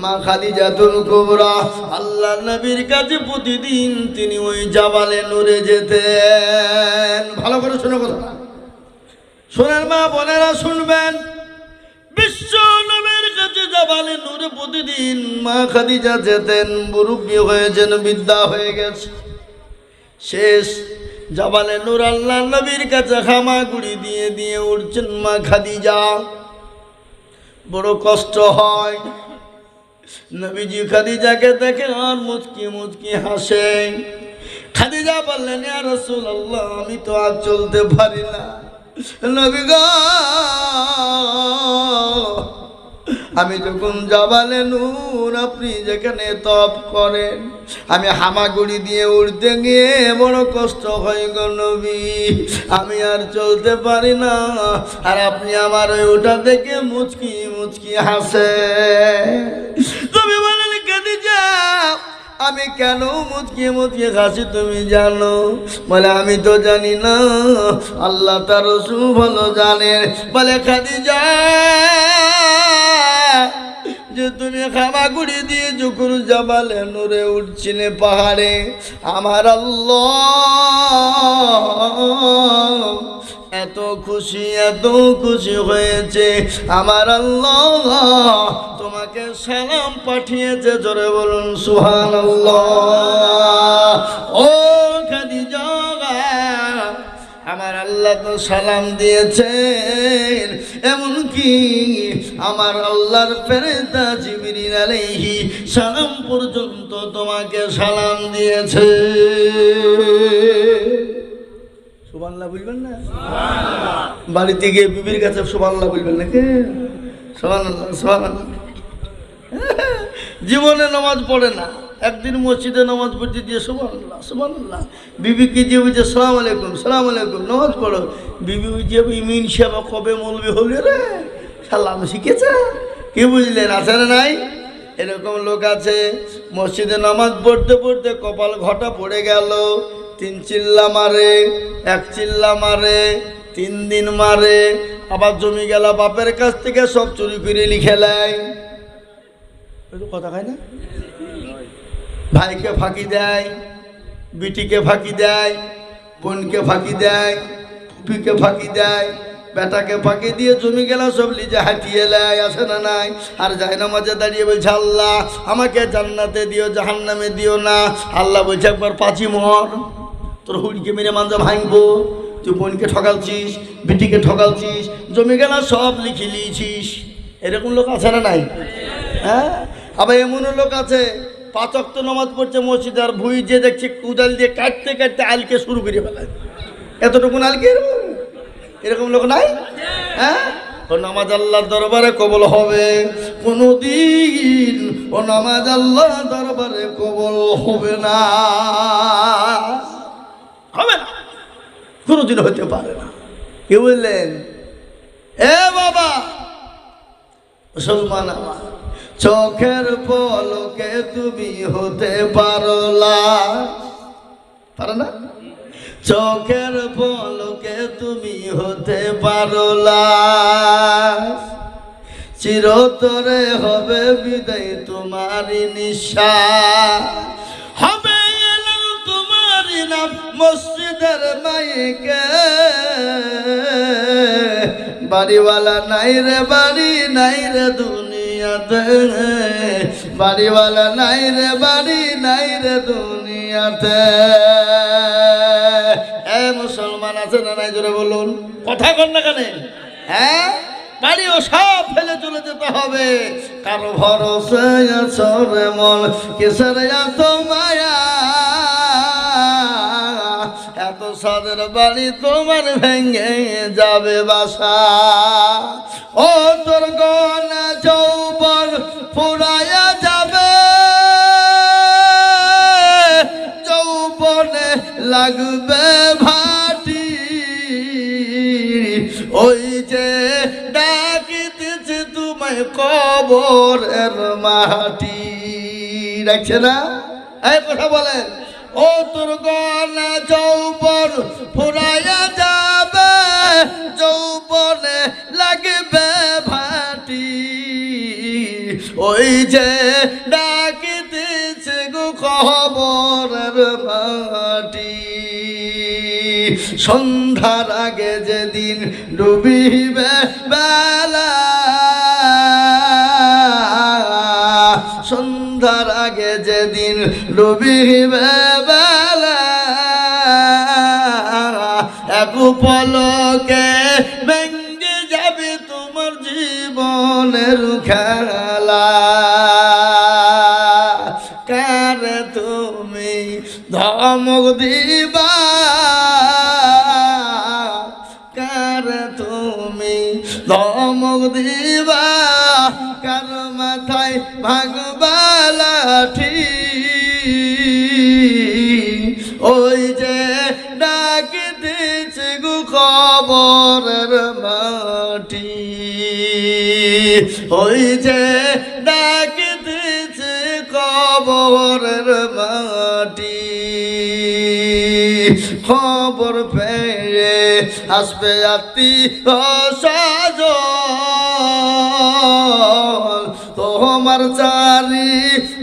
মা খাদিজাতুল কুবরা আল্লাহ নবীর কাছে প্রতিদিন তিনি ওই জাবালে নূরে যেতেন। ভালো করে শুনে কথা, শোনেন মা বোনেরা, শুনবেন। বিশ্ব নবীর কাছে জাবালে নূরে প্রতিদিন মা খাদিজা যেতেন। মুরব্বী হয়েছেন, বিদ্যা হয়ে গেছে, শেষ। জাবালে নূর আল্লাহ নবীর কাছে হামাগুড়ি দিয়ে দিয়ে উঠছেন মা খাদিজা। বড় কষ্ট হয়। নবীজি খাদিজাকে দেখে আর মুচকি মুচকি হাসে। খাদিজা বললেন, ইয়া রাসূলুল্লাহ, আমি তো আর চলতে পারি না। নবী গো, আমি যখন জাবালে নূর আপনি যেখানে তপ করেন, আমি হামাগুড়ি দিয়ে উঠতে গিয়ে বড় কষ্ট হয় গো নবী, আমি আর চলতে পারি না। আর আপনি আমার ওই ওটা দেখে মুচকি মুচকি হাসে। তুমি বলেন, খাদিজা আমি কেন মুচকি মুচকি হাসি তুমি জানো? বলে, আমি তো জানি না, আল্লাহ তার রাসূল ভালো জানেন। বলে, খাদিজা যে তুমি হামাগুড়ি দিয়ে যখন জাবালে নূরে উঠছিলে পাহাড়ে, আমার আল্লাহ এত খুশি হয়েছে, আমার আল্লাহ তোমাকে সালাম পাঠিয়েছে। জোরে বলুন সুবহানাল্লাহ। ও খাদিজা, আমার আল্লাহ তো সালাম দিয়েছেন, এমনকি আমার আল্লাহর ফেরেশতা জিবরিল আলাইহিস সালাম পর্যন্ত তোমাকে সালাম দিয়েছে। সুবহানাল্লাহ বলবেন না? সুবহানাল্লাহ। বাড়িতে গিয়ে বিবির কাছে সুবহানাল্লাহ বলবেন নাকি? সুবহানাল্লাহ, সুবহানাল্লাহ। জীবনে নামাজ পড়ে না, একদিন মসজিদে নামাজ পড়তে দিয়ে সুবহানাল্লাহ সুবহানাল্লাহ, বিবিকে দিয়ে বুঝে সালাম আলাইকুম নামাজ পড়ো। বিবি বুঝে ইমিন সাহেব কবে মৌলবি হলে রে, সালাম শিখেছে। কি বুঝলেন? আছে না নাই? এরকম লোক আছে, মসজিদে নামাজ পড়তে পড়তে কপাল ঘটা পড়ে গেল, 3 চিল্লা মারে, 1 চিল্লা মারে, 3 দিন মারে, আবার জমি গেল বাপের কাছ থেকে সব চুরি করে লিখে নেয়। কথা খায় না? ভাইকে ফাঁকি দেয়, বিটিকে ফাঁকি দেয়, বোনকে ফাঁকি দেয়, ফুপিকে ফাঁকি দেয়, বেটাকে ফাঁকি দিয়ে জমি গেলা সব লিজে হাঁটিয়ে নেয়। আসে না নাই? আর জায়নামাজে দাঁড়িয়ে বলছে, আল্লাহ আমাকে জান্নাতে দিও, জাহান্নামে দিও না। আল্লাহ বলছে, একবার পাঁচি মর, তোর হুড়িকে মেরে মাঞ্জা ভাঙবো। তুই বোনকে ঠকালছিস, বিটিকে ঠকালছিস, জমি গেলা সব লিখে নিয়েছিস। এরকম লোক আছে না নাই? হ্যাঁ, আবার এমনও লোক আছে 5 ওয়াক্ত নামাজ পড়ছে মসজিদে, আর ভুঁই যে দেখছে কুদাল দিয়ে কাটতে কাটতে আলকে শুরু করে ফেলায়। এতটুকু আলকে এরকম লোক নাই? হ্যাঁ, ও নামাজ আল্লাহর দরবারে কবুল হবে কোনদিন? ও নামাজ আল্লাহর দরবারে কবুল হবে না, হবে না, কোনদিন হতে পারে না। কি বললেন? এ বাবা মুসলমান আমার, চোখের পলকে তুমি হতে পারো লাশ, পারো না? চোখের পলকে তুমি হতে পারো লাশ, চিরতরে হবে বিদায় তোমারই নিঃশ্বাস, হবে তোমারই না মসজিদের মাইকে, বাড়িওয়ালা নাই রে বাড়ি নাই রে দুনিয়াতে, বাড়িওয়ালা নাই রে বাড়ি নাই রে দুনিয়াতে। মুসলমান আছে না নাই জোরে বলুন, কথা কন না কেন? হ্যাঁ, বাড়িও সব ফেলে চলে যেতে হবে। কারো ভরসা আছে মন, কিসের এত মায়া, এত সাদের বাড়ি তোমার ভেঙে যাবে বাসা। ও তোর গনা যৌবন ফুরায়া যাবে, যৌবনে লাগবে ভাটি, ওই যে ডাকিতেছে তোমায় কবরের মাটি। রাখছে না? এই কথা বলেন। ও তোর গনা যৌবন ফুরাইয়া যাবে, যৌবনে লাগবে ভাটি, ওই যে ডাকিতেছে গো কবরের মাটি। সন্ধ্যার আগে যেদিন ডুবিবে বেলা, সন্ধ্যার আগে যেদিন ডুবিবে বেলা, এক পলকে ভেঙে যাবে তোমার জীবনের খেলা। কারে তুমি ধমক দিবা, কারে তুমি ধমক দিবা, কার মাথায় ভাগবা লাঠি, ওই যে ডাকি দিচ্ছে গো কবরের মাটি, ওই যে ডাকি দিচ্ছে কবরের মাটি। খবর পেয়ে আসবে আত্মীয়স্বজন, তোমার চারি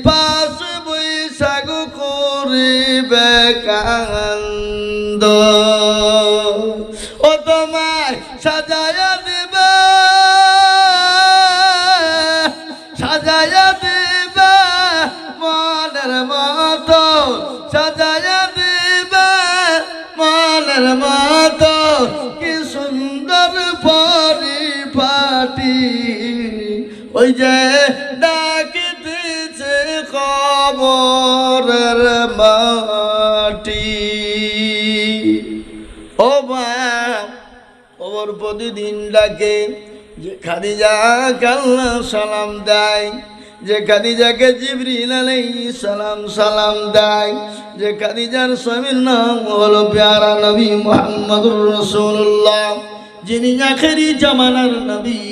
পাশ বৈশাখ করিবে কান্দ, ও তোমায় সাজায়া দিবে, সাজায়া দিবে মনের মতো, সাজায়া দিবে মনের মতো, কি সুন্দর পরিপাটি, ওই যে ডাকি দিছে কবরের মাটি। ও মা, কবর প্রতিদিন ডাকে, যে খাদিজা আল্লাহ সালাম দেয়, যে খাদিজাকে জিবরিল আলাইহিস সালাম সালাম দেয়, যে খাদিজার স্বামীর নাম হলো প্যারা নবী মুহাম্মদুর রাসূলুল্লাহ, যিনি আখেরি জামানার নবী,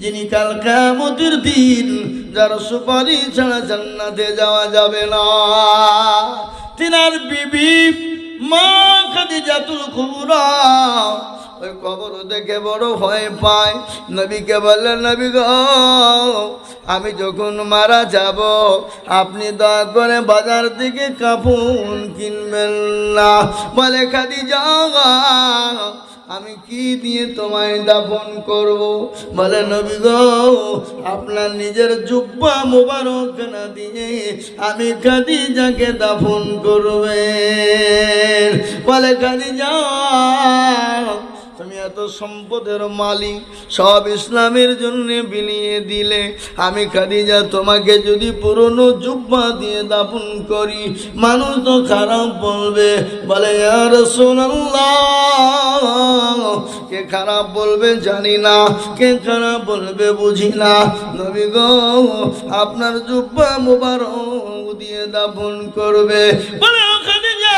যিনি কাল কিয়ামতের দিন যার সুপারিশ ছাড়া জান্নাতে যাওয়া যাবে না। তিনার বিবি মা খাদিজাতুল কুবরা ওই কবর দেখে বড় ভয় পায়। নবীকে বললেন, নবী গো, আমি যখন মারা যাব আপনি দয়া করে বাজার থেকে কাপড় কিনবেন না। বলে, খাদিজা আমি কি দিয়ে তোমায় দাফন করব? বলে, নবী গো, আপনার নিজের জুব্বা মোবারক না দিয়ে আমি খাদিজাকে দাফন করবেন। বলে, খাদিজা তুমি এত সম্পদের মালিক, সব ইসলামের জন্য বিলিয়ে দিলে, আমি খাদিজা তোমাকে যদি পুরনো জুব্বা দিয়ে দাফন করি মানুষ তো খারাপ বলবে। বলে, ইয়া রাসূলুল্লাহ, কে খারাপ বলবে জানি না, কে খারাপ বলবে বুঝি না। নবী গো, আপনার জুব্বা মোবারক দিয়ে দাফন করবে। বলে, খাদিজা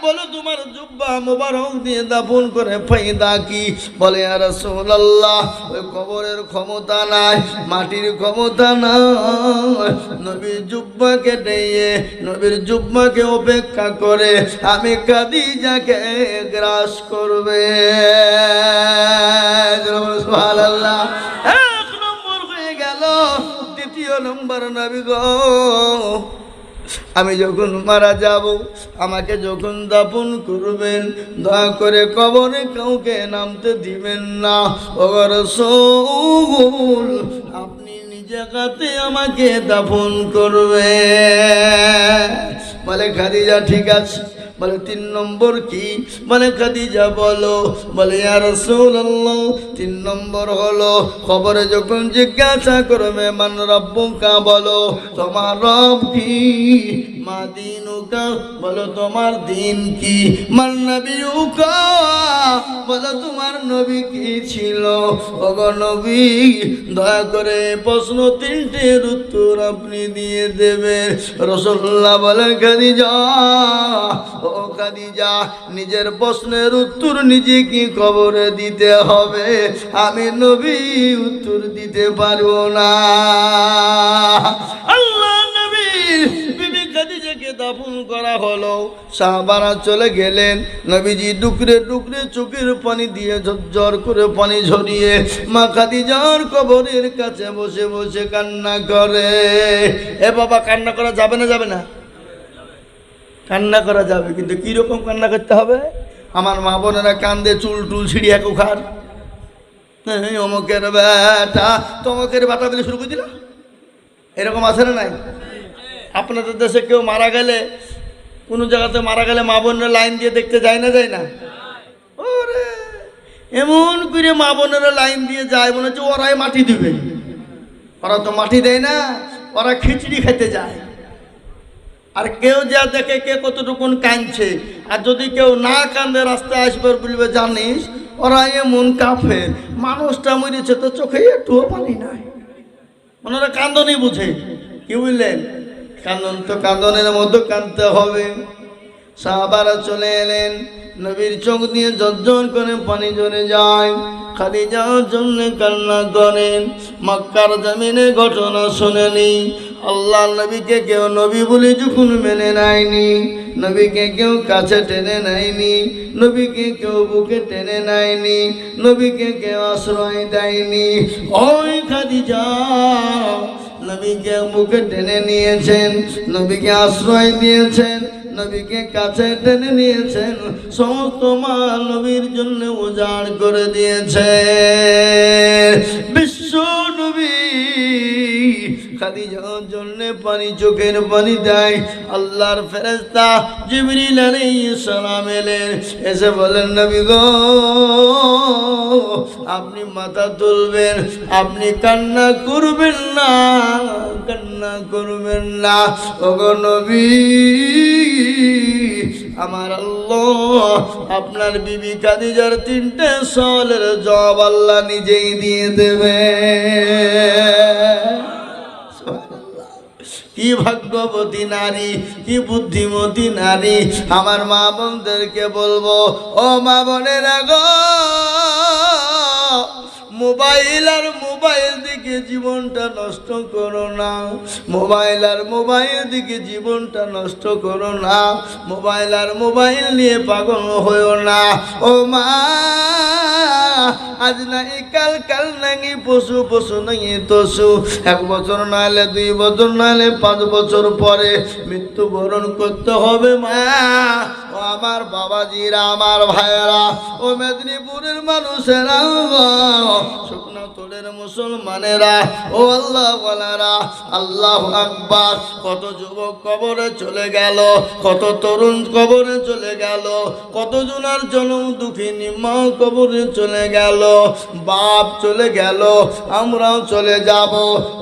বলো, তোমার জুব্বা মোবারক দিয়ে দাফন করে ফায়দা কি? বলে, ইয়া রাসূলুল্লাহ, ওই কবরের ক্ষমতা নাই, মাটির ক্ষমতা নাই। নবীর জুব্বাকে দিয়ে, নবীর জুব্বাকে অপেক্ষা করে আমি খাদিজাকে গ্রাস করবে। সুবহানাল্লাহ। এক নম্বর হয়ে গেল। দ্বিতীয় নম্বর, নবী গো, আমি যখন মারা যাব, আমাকে যখন দাফন করবেন, দয়া করে কবরে কাউকে নামতে দিবেন না। ও রাসূল, আপনি নিজে হাতে আমাকে দাফন করবেন। বলে খাদিজা ঠিক আছে। বলে 3 নম্বর কি? বলে খাদিজা বলো। বলে ইয়া রাসূলুল্লাহ 3 নম্বর হলো কবরে যখন জিজ্ঞাসা করবে মান রাব্বুকা, বলো তোমার রব কি। মা দীনুকা, বলো তোমার দিন কি। মান নবিয়ুকা, বলো তোমার নবী কি ছিল। ওগো নবী, দয়া করে প্রশ্ন 3টের উত্তর আপনি দিয়ে দেবেন। রাসূলুল্লাহ বলে খাদিজা, ও খাদিজা, নিজের প্রশ্নের উত্তর নিজে কি কবরে দিতে হবে, আমি নবী উত্তর দিতে পারবো না। আল্লাহ নবীর বিবি খাদিজাকে দাফন করা হলো। সাহাবারা চলে গেলেন। নবীজি ডুকরে ডুকরে চোখের পানি দিয়ে ঝরঝর করে পানি ঝরিয়ে মা খাদিজার কবরের কাছে বসে বসে কান্না করে। এ বাবা, কান্না করা যাবে না? যাবে না? কান্না করা যাবে, কিন্তু কিরকম কান্না করতে হবে? আমার মা বোনেরা কান্দে, চুল টুল ছিঁড়িয়া কুখার, অমুকের বেটা তমকের বেটা বলে শুরু করে দিল। এরকম আছে না নাই? আপনাদের দেশে কেউ মারা গেলে, কোনো জায়গাতে মারা গেলে মা বোনেরা লাইন দিয়ে দেখতে যায় না? যায় না? ওরে এমন করে মা বোনেরা লাইন দিয়ে যায়, মনে হচ্ছে ওরাই মাটি দিবে। ওরা তো মাটি দেয় না, ওরা খিচড়ি খেতে যায়। আর কেউ যা দেখে কে কতটুকুন কাঁদছে, আর যদি কেউ না কান্দে রাস্তায় আসবে বলবে জানিস ওরা এমন কাফের, মানুষটা মরেছে তো চোখে একটুও পানি নাই। ওনারা কান্দনই বুঝে। কি বুঝলেন? কান্দন তো কান্দনের মধ্যে কাঁদতে হবে। সাহাবারা চলে এলেন, নবীর চোখ দিয়ে ঝরঝর করে পানি ঝরে যায়। খাদিজার জন্য কান্না করেন। মক্কার জমিনে ঘটনা শুনেনি। আল্লাহ নবীকে কেউ নবী বলে যখন মেনে নেয়নি, নবীকে কেউ কাছে টেনে নেয়নি, নবীকে কেউ বুকে টেনে নেয়নি, নবীকে কেউ আশ্রয় দেয়নি। ওই খাদিজা নবীকে বুকে টেনে নিয়েছেন, নবীকে আশ্রয় দিয়েছেন, নবীকে কাছে টেনে নিয়েছেন, সমস্ত মা নবীর জন্য উজাড় করে দিয়েছে। বিশ্ব নবী খাদিজার জন্য পানি, চোখের পানি দেয়। আল্লাহর ফেরেশতা জিবরিল আলাইহিস সালাম এলেন, এসে বলেন নবী গো, আপনি মাথা তুলবেন, আপনি কান্না করবেন না, কান্না করবেন না। ওগো নবী, আমার আল্লাহ আপনার বিবি খাদিজার 3টে সওয়ালের জবাব আল্লাহ নিজেই দিয়ে দেবে। কি ভাগ্যবতী নারী, কি বুদ্ধিমতী নারী। আমার মা বোনদেরকে বলবো, ও মা বোনেরা গো, মোবাইল দিকে জীবনটা নষ্ট করো না। মোবাইল দিকে জীবনটা নষ্ট করো না। মোবাইল নিয়ে পাগল হয়েও না। ও মা, আজ নাই কাল নাই পশু নাই তসু। 1 বছর নাহলে 2 বছর নাহলে 5 বছর পরে মৃত্যুবরণ করতে হবে মা। ও আমার বাবাজিরা, আমার ভাইয়েরা, ও মেদিনীপুরের মানুষেরা, শুকনো তোলের মুসলমানেরা, ও আল্লাহ ওয়ালারা, আল্লাহু আকবার। কত যুবক কবরে চলে গেল, কত তরুণ কবরে চলে গেল, কত জনার জনম দুঃখিনী মা কবরে চলে গেল, বাপ চলে গেল, আমরাও চলে যাব।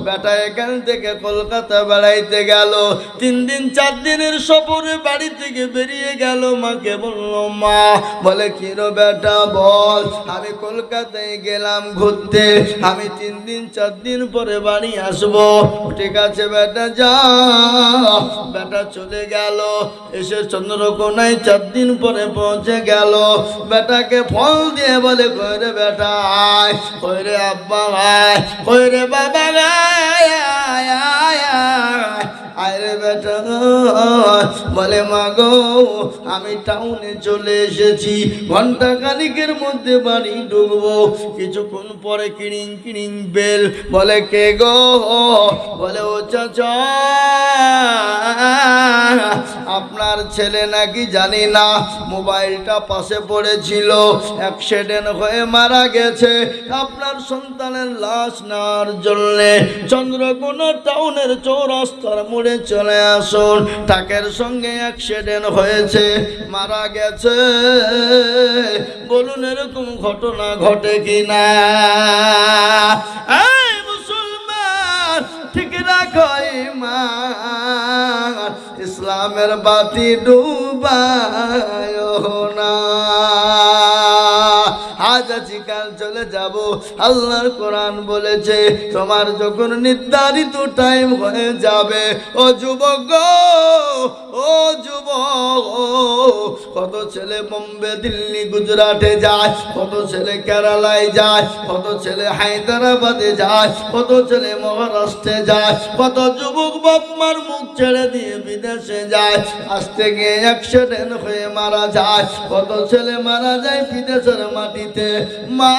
বেটা এখান থেকে কলকাতা বেড়াইতে গেল, 3 দিন 4 দিনের সফরে বাড়ি থেকে বেরিয়ে গেল। মাকে বলল, মা, বলে কি রে বেটা বল। আমি কলকাতায় গেলাম ঘুরতে, আমি 3 দিন 4 দিন পরে বাড়ি আসবো। ঠিক আছে বেটা যা। বেটা চলে গেল, এসে চন্দ্রকোনায় 4 দিন পরে পৌঁছে গেল। বেটাকে ফল দিয়ে বলে, কই রে বেটা আয়, কই রে আব্বা আয়, কই রে বাবা আয়, আয় আয় আয় রে বেটা। বলে মা গো, আমি টাউনে চলে এসেছি, ঘন্টা খানিকের মধ্যে বাড়ি ঢুকবো। কিছুক্ষণ পরে কিড়িং কিড়িং বেল। বলে কে গো? বলে ও চাচা। আপনার ছেলে নাকি জানি না মোবাইলটা পাশে পড়েছিল, অ্যাক্সিডেন্ট হয়ে মারা গেছে। আপনার সন্তানের লাশ নেওয়ার জন্যে চন্দ্রকোনা টাউনের চৌরাস্তার মোড়ে চলে আসুন। ট্রাকের সঙ্গে অ্যাক্সিডেন্ট হয়েছে, মারা গেছে। বলুন এরকম ঘটনা ঘটে কিনা? এই মুসলমান ঠিক রাখো ঈমান, ইসলামের বাতি ডুবায় না। আজ আছি কাল চলে যাব। আল্লাহর কোরআন বলেছে তোমার যখন নির্ধারিত টাইম হয়ে যাবে, ও যুবক, ও যুবক, কত ছেলে বোম্বে দিল্লি গুজরাটে যায়, কত ছেলে কেরালায় যায়, কত ছেলে হায়দ্রাবাদে যায়, কত ছেলে মহারাষ্ট্রে যায়, কত যুবক বাপ মার মুখ ছেড়ে দিয়ে বিদেশে যায়, আসতে গিয়ে অ্যাক্সিডেন্ট হয়ে মারা যায়। কত ছেলে মারা যায় বিদেশের মাটিতে। মা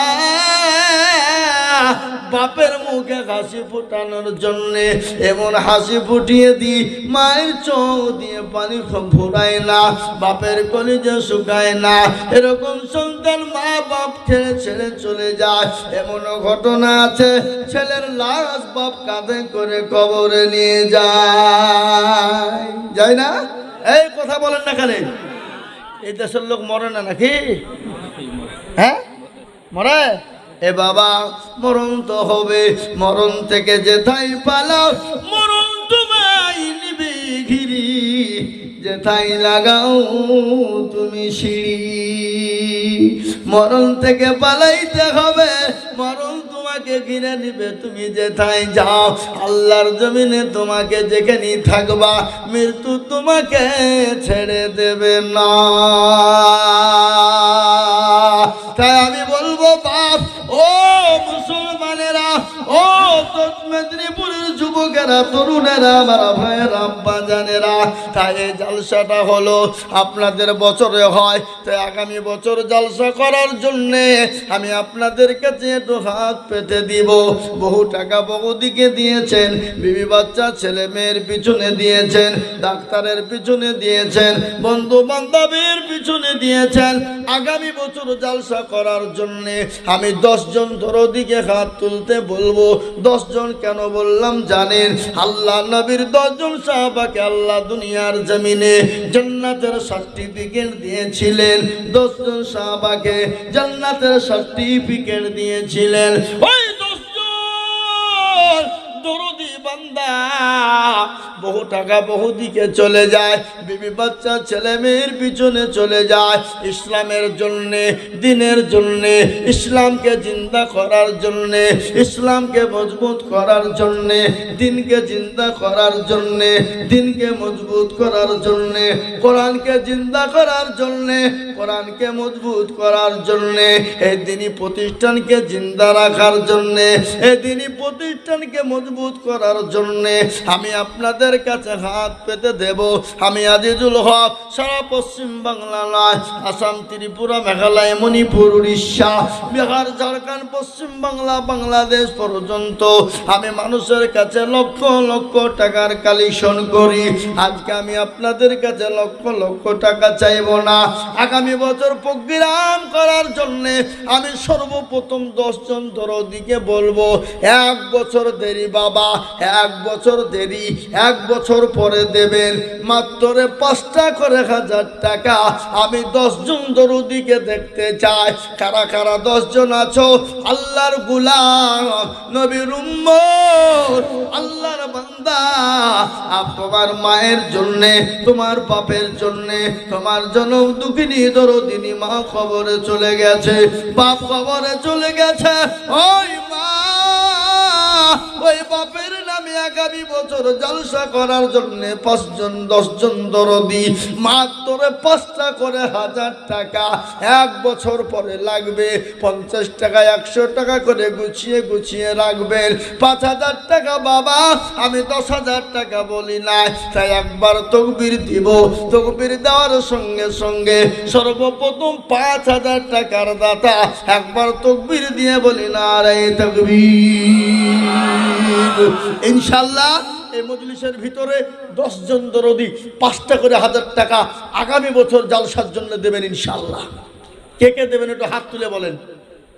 বাপের মুখে হাসি ফুটানোর জন্যে এমন হাসি ফুটিয়ে দিই, মায়ের চোখ দিয়ে পানি ফুরায় না, বাপের কলিজা শুকায় না। এরকম সন্তান মা বাপ ছেড়ে ছেড়ে চলে যায়। এমনও ঘটনা আছে, ছেলের লাশ বাপ কাঁধে করে কবরে নিয়ে যায় না? এই কথা বলেন না কেন? এই দেশের লোক মরে না নাকি? হ্যাঁ মরে। এ বাবা, মরণ তো হবে, মরণ থেকে যেথায় পালাও মরণ তোমায় নিবে ঘিরি, যেথায় লাগাও তুমি সিঁড়ি। মরণ থেকে পালাইতে হবে, মরণ তোমাকে ঘিরে নিবে তুমি যেথায় যাও। আল্লাহর জমিনে তোমাকে যেখানে থাকবা, মৃত্যু তোমাকে ছেড়ে দেবে না। তাই আমি বলবো বাপ, ও মুসলমানেরা, ও মেদিনীপুরের যুবকেরা, তরুণেরা, আমার ভাইয়েরা, আব্বা জানেরা, তাই এই জালসাটা হলো আপনাদের বছরে হয়। তাই আগামী বছর জালসা করার জন্যে আমি আপনাদের কাছে একটু হাত পেতে দিব। বহু টাকা বহুদিকে দিয়েছেন, বিবি বাচ্চা ছেলে মেয়ের পিছনে দিয়েছেন, ডাক্তারের পিছনে দিয়েছেন, বন্ধু বান্ধবের পিছনে দিয়েছেন। আগামী বছর জালসা করার জন্যে আমি 10 জন দরদিকে হাত তুলতে বলবো। 10 জন কেন বললাম জানেন? আল্লাহ নবীর 10 জন সাহাবাকে আল্লাহ দুনিয়ার জমিনে জান্নাতের সার্টিফিকেট দিয়েছিলেন। 10 জন সাহাবাকে জান্নাতের সার্টিফিকেট দিয়েছিলেন। ওই 10 জন দরদি বান্দা বহু টাকা বহু দিকে চলে যায়, বিবি বাচ্চা ছেলে মেয়ের পিছনে চলে যায়, ইসলামের জন্যে, দিনের জন্যে, ইসলামকে জিন্দা করার জন্যে, ইসলামকে মজবুত করার জন্যে, দিনকে জিন্দা করার জন্যে, দিনকে মজবুত করার জন্যে, কোরআনকে জিন্দা করার জন্যে, কোরআনকে মজবুত করার জন্যে, এই দিনী প্রতিষ্ঠানকে জিন্দা রাখার জন্যে, এই দিনী প্রতিষ্ঠানকে মজবুত করার জন্যে আমি আপনাদের কাছে হাত পেতে দেব। আমি আজিজুল হক সারা পশ্চিম বাংলা নয়, আসাম, ত্রিপুরা, মেঘালয়, মণিপুর, উড়িষ্যা, বিহার, ঝাড়খণ্ড, পশ্চিম বাংলা, বাংলাদেশ পর্যন্ত আমি মানুষের কাছে লক্ষ লক্ষ টাকার কালেকশন করি। আজকে আমি আপনাদের কাছে লক্ষ লক্ষ টাকা চাইব না। আগামী বছর প্রোগ্রাম করার জন্যে আমি সর্বপ্রথম 10 জন দরদিকে বলবো, 1 বছর দেরি বাবা, 1 বছর দেরি, 1 বছর পরে দেবেন। মাত্র 5টা করে 1000 টাকা। আমি 10 জন দরদিকে দেখতে চাই। কারা কারা 10 জন আছো? আল্লাহর গোলাম, নবীর উম্মত, আল্লাহর বান্দা। তোমার মায়ের জন্যে, তোমার বাপের জন্যে, তোমার জনম দুঃখিনী দরদিনী মা খবরে চলে গেছে, বাপ খবরে চলে গেছে। ওই মা, ওই বাপের নামে আগামী বছর জলসা করার জন্য 5 জন 10 জন দরদি, মাত্র 5টা করে 1000 টাকা। 1 বছর পরে লাগবে 50 টাকা, 100 টাকা করে গুছিয়ে গুছিয়ে রাখবেন। 5000 টাকা বাবা, আমি 10,000 টাকা বলি না। তাই একবার তকবীর দিব, তকবীর দেওয়ার সঙ্গে সঙ্গে সর্বপ্রথম 5000 টাকার দাতা একবার তকবীর দিয়ে বলি না রে তকবীর। ইনশাআল্লাহ এই মজলিসের ভিতরে 10 জন দরদি 5টা করে 1000 টাকা আগামী বছর জালসার জন্য দেবেন ইনশাআল্লাহ। কে কে দেবেন একটু হাত তুলে বলেন।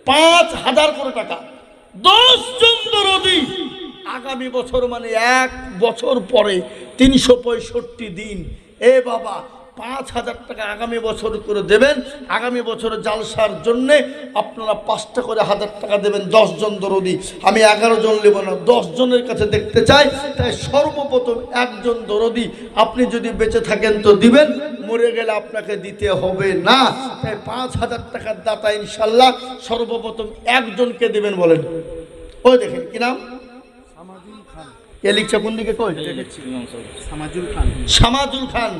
5000 করে টাকা 10 জন দরদি আগামী বছর মানে 1 বছর পরে 365 দিন। এ বাবা 5000 টাকা আগামী বছর করে দেবেন। আগামী বছর জালসার জন্যে আপনারা 5টা করে 1000 টাকা দেবেন 10 জন দরদি। আমি 11 জন নেব না, 10 জনের কাছে দেখতে চাই। তাই সর্বপ্রথম একজন দরদি আপনি যদি বেঁচে থাকেন তো দিবেন, মরে গেলে আপনাকে দিতে হবে না। তাই 5000 টাকার দাতা ইনশাল্লাহ সর্বপ্রথম একজনকে দেবেন। বলেন ওই দেখেন কি নাম? কে লিখছে কোন দিকে? কই সামাজুল খান।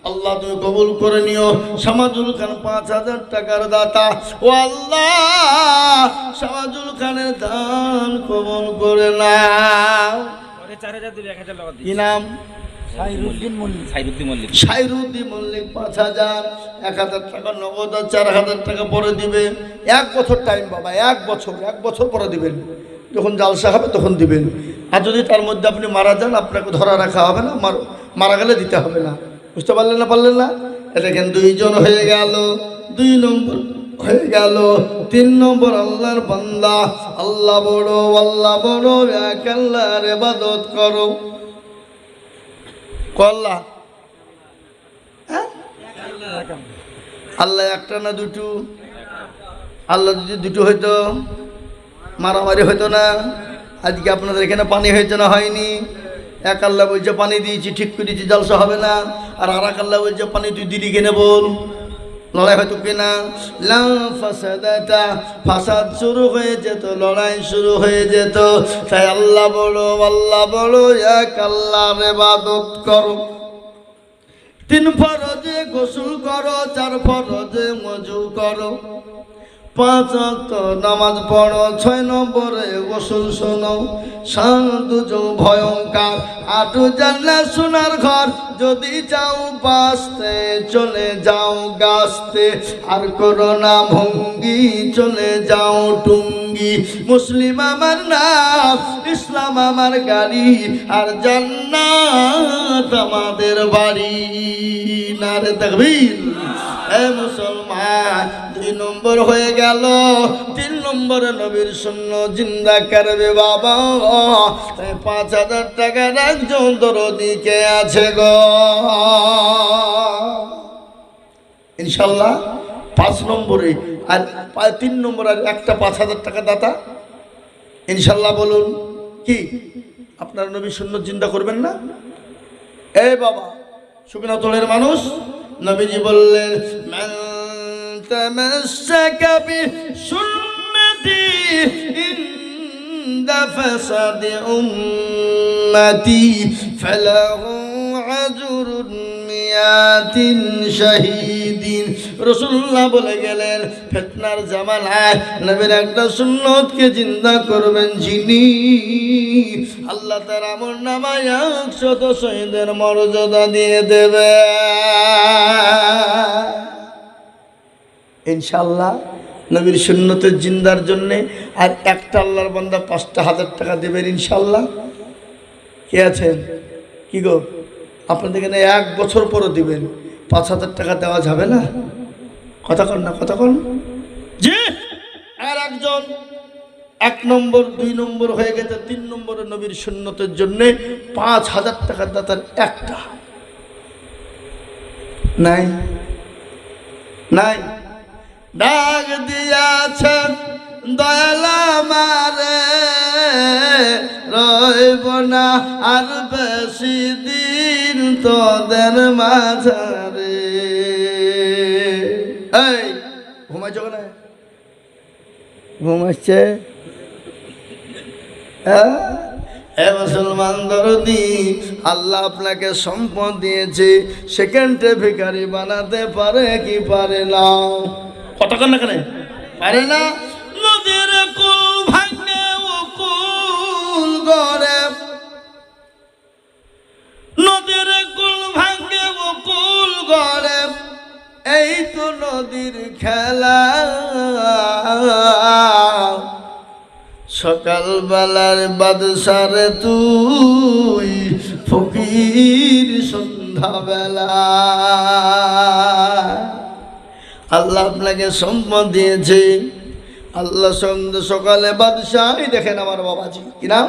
আল্লাহ তুমি কবুল করে নিও। সামাজুল খান 5000 টাকার দাতা। ও আল্লাহ সামাজুল খানের দান কবুল করে নাও। কি নাম? সাইরুদ্দিন মল্লিক 5000। 1000 টাকা নগদ, 4000 টাকা পরে দিবে। 1 বছর টাইম বাবা, 1 বছর পরে দিবেন। যখন জালসা হবে তখন দিবেন। আর যদি তার মধ্যে আপনি মারা যান আপনাকে ধরা রাখা হবে না, মারা গেলে দিতে হবে না। বুঝতে পারলেন না? পারলেন না? এটা কেন 2 জন হয়ে গেল। 2 নম্বর হয়ে গেল। 3 নম্বর আল্লাহর বান্দা। আল্লাহ বড়, আল্লাহ বড়, এক আল্লাহর ইবাদত করো। আল্লাহ আল্লাহ একটা না দুটো? আল্লাহ যদি দুটো হইতো মারামারি হইতো না। আজকে আপনাদের এখানে পানি হয়েছে না হয়নি? এক আল্লাহ বলছে পানি দিয়েছি, ঠিক করে দিয়েছি, জালসা হবে না। আর এক আল্লাহ বলছে পানি তুই দিলি কেনে বল, লড়াই হয়তো কিনা। ফাসাদ শুরু হয়ে যেত, লড়াই শুরু হয়ে যেত। তাই আল্লাহ বলো, আল্লাহ বলো, এক আল্লাহর ইবাদত করো। 3 ফরজে গোসল করো, 4 ফরজে ওযু করো, 5 ওয়াক্ত নামাজ পড়ো, 6 নম্বরে গোসল শোনো। 7 ভয়ঙ্কর, 8 জান্নাত সোনার ঘর। যদি চাও বাঁচতে চলে যাও গাছতে, আর করোনা ভঙ্গি চলে যাও টুঙ্গি। মুসলিম আমার নাম, ইসলাম আমার গাড়ি, আর জান্নাত আমাদের বাড়ি। নারে তাকবীর। এ মুসলমান 2 নম্বর হয়ে গেল। 3 নম্বরে নবীর সুন্নাত জিন্দা করবে বাবা। তাই 5000 টাকার একজন দরদিকে আছে গো ইনশাল্লাহ। 5 নম্বরে আর 3 নম্বর আর একটা 5000 টাকা দাতা ইনশাল্লাহ। বলুন কি আপনারা নবীর সুন্নাত জিন্দা করবেন না? এ বাবা শুকনা তোলের মানুষ, নবীজি বললেন মান তামাসসাকা বিসুন্নতি ইনদা ফাসাদি উম্মতি ফালাহু আজরুন মিয়াতিন শাহীদিন। রাসূলুল্লাহ বলে গেলেন ফিতনার জামানায় নবীর একটা সুন্নতকে জিন্দা করবেন যিনি, আল্লাহ তার আমলনামায় 100 শহীদের মর্যাদা দিয়ে দেবে ইনশাআল্লাহ। নবীর সুন্নতের জিন্দার জন্যে আর একটা আল্লাহর বান্দা 5000 টাকা দেবেন ইনশাআল্লাহ। কে আছেন? কি গো আপনাদের এখানে 1 বছর পরে দিবেন, 5000 টাকা দেওয়া যাবে না? কথা কন না, কথা কন জি। আর একজন 1 নম্বর 2 নম্বর হয়ে গেছে। 3 নম্বরে নবীর সুন্নতের জন্য 5000 টাকার দাতার একটা নাই নাই। ডাক দিয়াছেন দয়াল আমারে, রইব না আর বেশি দিন তোদের মাঝারে। এই ঘুমাইছ না? ঘুমাচ্ছে? এ মুসলমান দরদি, আল্লাহ আপনাকে সম্পদ দিয়েছে, সেকেন্ডে ভিখারি বানাতে পারে কি পারে না? কতক্ষণ না কেন পারে না? নদীর কুল ভাঙে ও কুল গড়ে, নদীর কুল ভাঙে ও কুল গড়ে, এই তো নদীর খেলা। সকাল বেলার বাদশারে তুই ফকির সন্ধ্যাবেলা। আল্লাহ আপনাকে সম্পদ দিয়েছে, আল্লাহ সন্ধ্যে সকালে বাদশাহ। দেখেন আমার বাবাজি কি নাম,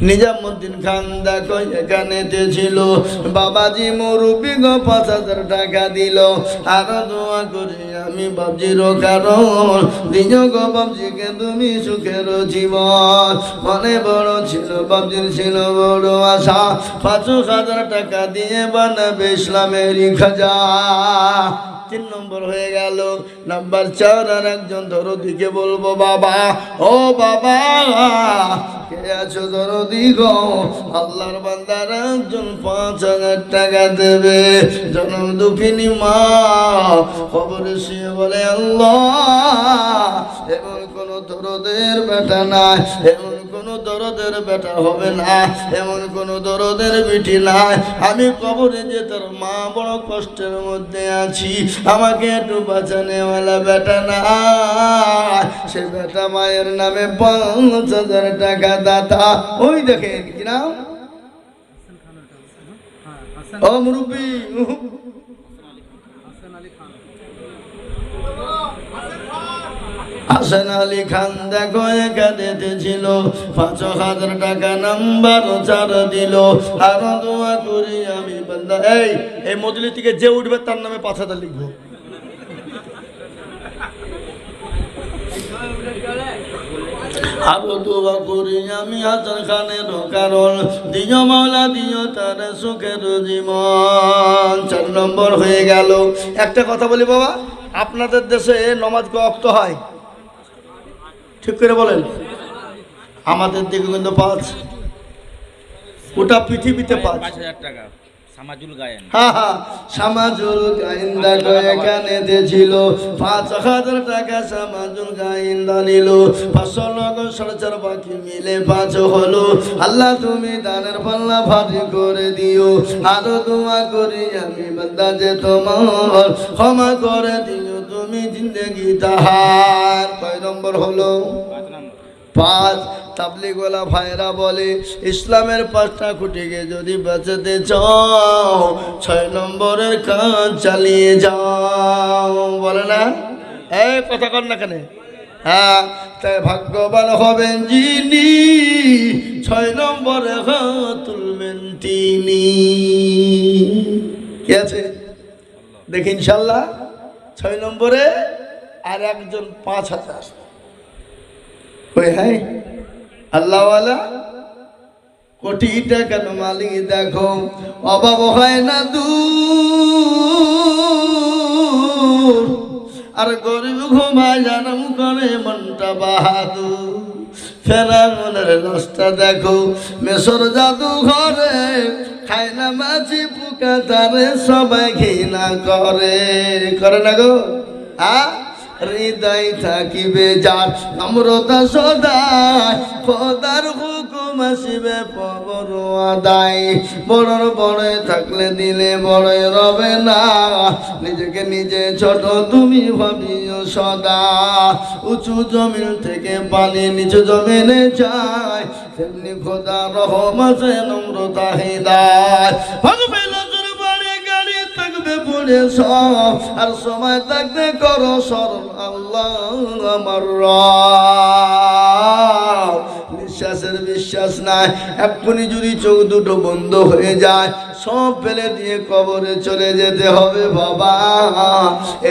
নিজামুদ্দিন খান। দেখো এখানেতে ছিল বাবাজি মুরব্বী গো, ৫,০০০ টাকা দিল। আরো দোয়া করি আমি বাবজির কারণ দিও গো বাবজিকে তুমি সুখের জীবন। মনে বড় ছিল বাবজির, ছিল বড় আশা, ৫,০০০ টাকা দিয়ে বানাবে ইসলামেরই খাজা। ৩ নম্বর হয়ে গেল। নাম্বার ৪, আর একজন দরদিকে বলবো, বাবা ও বাবা কে আছো দরদি গো, আল্লাহর বান্দার একজন ৫,০০০ টাকা দেবে। জনম দুঃখিনী মা খবরে শুয়ে বলে, আল্লাহ এমন কোন দরদের বেটা নাই, এমন কোন দরদের বেটা হবে না, এমন কোন দরদের বিটি নাই। আমি কবরে যে তোর মা বড় কষ্টের মধ্যে আছি, আমাকে একটু বাঁচানেওয়ালা বেটা না, সে বেটা মায়ের নামে ৫,০০০ টাকা দাতা। ওই দেখেন কি নাম, ও মুরব্বী হাসান আলী খান। দেখো এখানে ছিল ৫,০০০ টাকা। নাম্বার ৪ দিল। আরো দোয়া করি আমি বান্দা, এই মজলি থেকে যে উঠবে তার নামে ৫,০০০ লিখবো। আরো দোয়া করি আমি হাসান খানের কারণ দিও মাওলা, দিও তার সুখের জীবন। ৪ নম্বর হয়ে গেল। একটা কথা বলি বাবা, আপনাদের দেশে নমাজ ক ওয়াক্ত হয় ঠিক করে বলেন? আমাদের দিকে কিন্তু ৫, গোটা পৃথিবীতে ৫,০০০ টাকা সামাজুল গায়েন। হ্যাঁ, সামাজুল গায়েন। দেখো এখানে ছিল ৫,০০০ টাকা সামাজুল গায়েন নিল। ৫০০ নগদ ৪.৫ বাকি মিলে ৫ হলো। আল্লাহ তুমি দানের পাল্লা ভারী করে দিও। আরো দোয়া করি আমি বান্দা যে তোমার ক্ষমা করে দিও তুমি জিন্দেগি তাহার। কয় নম্বর হলো? ৫। তাবলিগওয়ালা ভাইরা বলে ইসলামের ৫টা খুঁটিকে যদি বাঁচাতে চাও ৬ নম্বরের কাজ চালিয়ে যাও, বলে না? এই কথা কর না কেন? হ্যাঁ, তাই ভাগ্যবান হবেন যিনি ৬ নম্বরে হাত তুলবেন তিনি। কি আছে দেখি ইনশাল্লাহ ৬ নম্বরে আর একজন ৫,০০০। ওই হ্যাঁ আল্লাহওয়ালা কোটি টাকার মালিক। দেখো অভাব হয় না দূর, আর গরিব ঘুমায় জানাম করে মনটা বাহাদুর। ফেরাউনের লাশটা দেখো মেসর জাদু ঘরে, খায় না মাছি পোকা তারে সবাই ঘৃণা করে। করে না গো? হৃদয় থাকিবে যার নম্রতা সদায়, খোদার হুকুম আসিবে পবর আদায়। বড়র বড় থাকলে দিলে বড়ই রবে না, নিজেকে নিজে ছোট তুমি ভাবিও সদা। উঁচু জমিন থেকে পানি নিচু জমিনে যায়, তেমনি খোদা রহম আছে নম্রতা হৃদয়। পড়ে সব আর সময় থাকতে করো স্মরণ আল্লাহ আমার রব। নিঃশ্বাসের বিশ্বাস নাই, এক্ষুনি যদি চোখ দুটো বন্ধ হয়ে যায় সব ফেলে দিয়ে কবরে চলে যেতে হবে বাবা।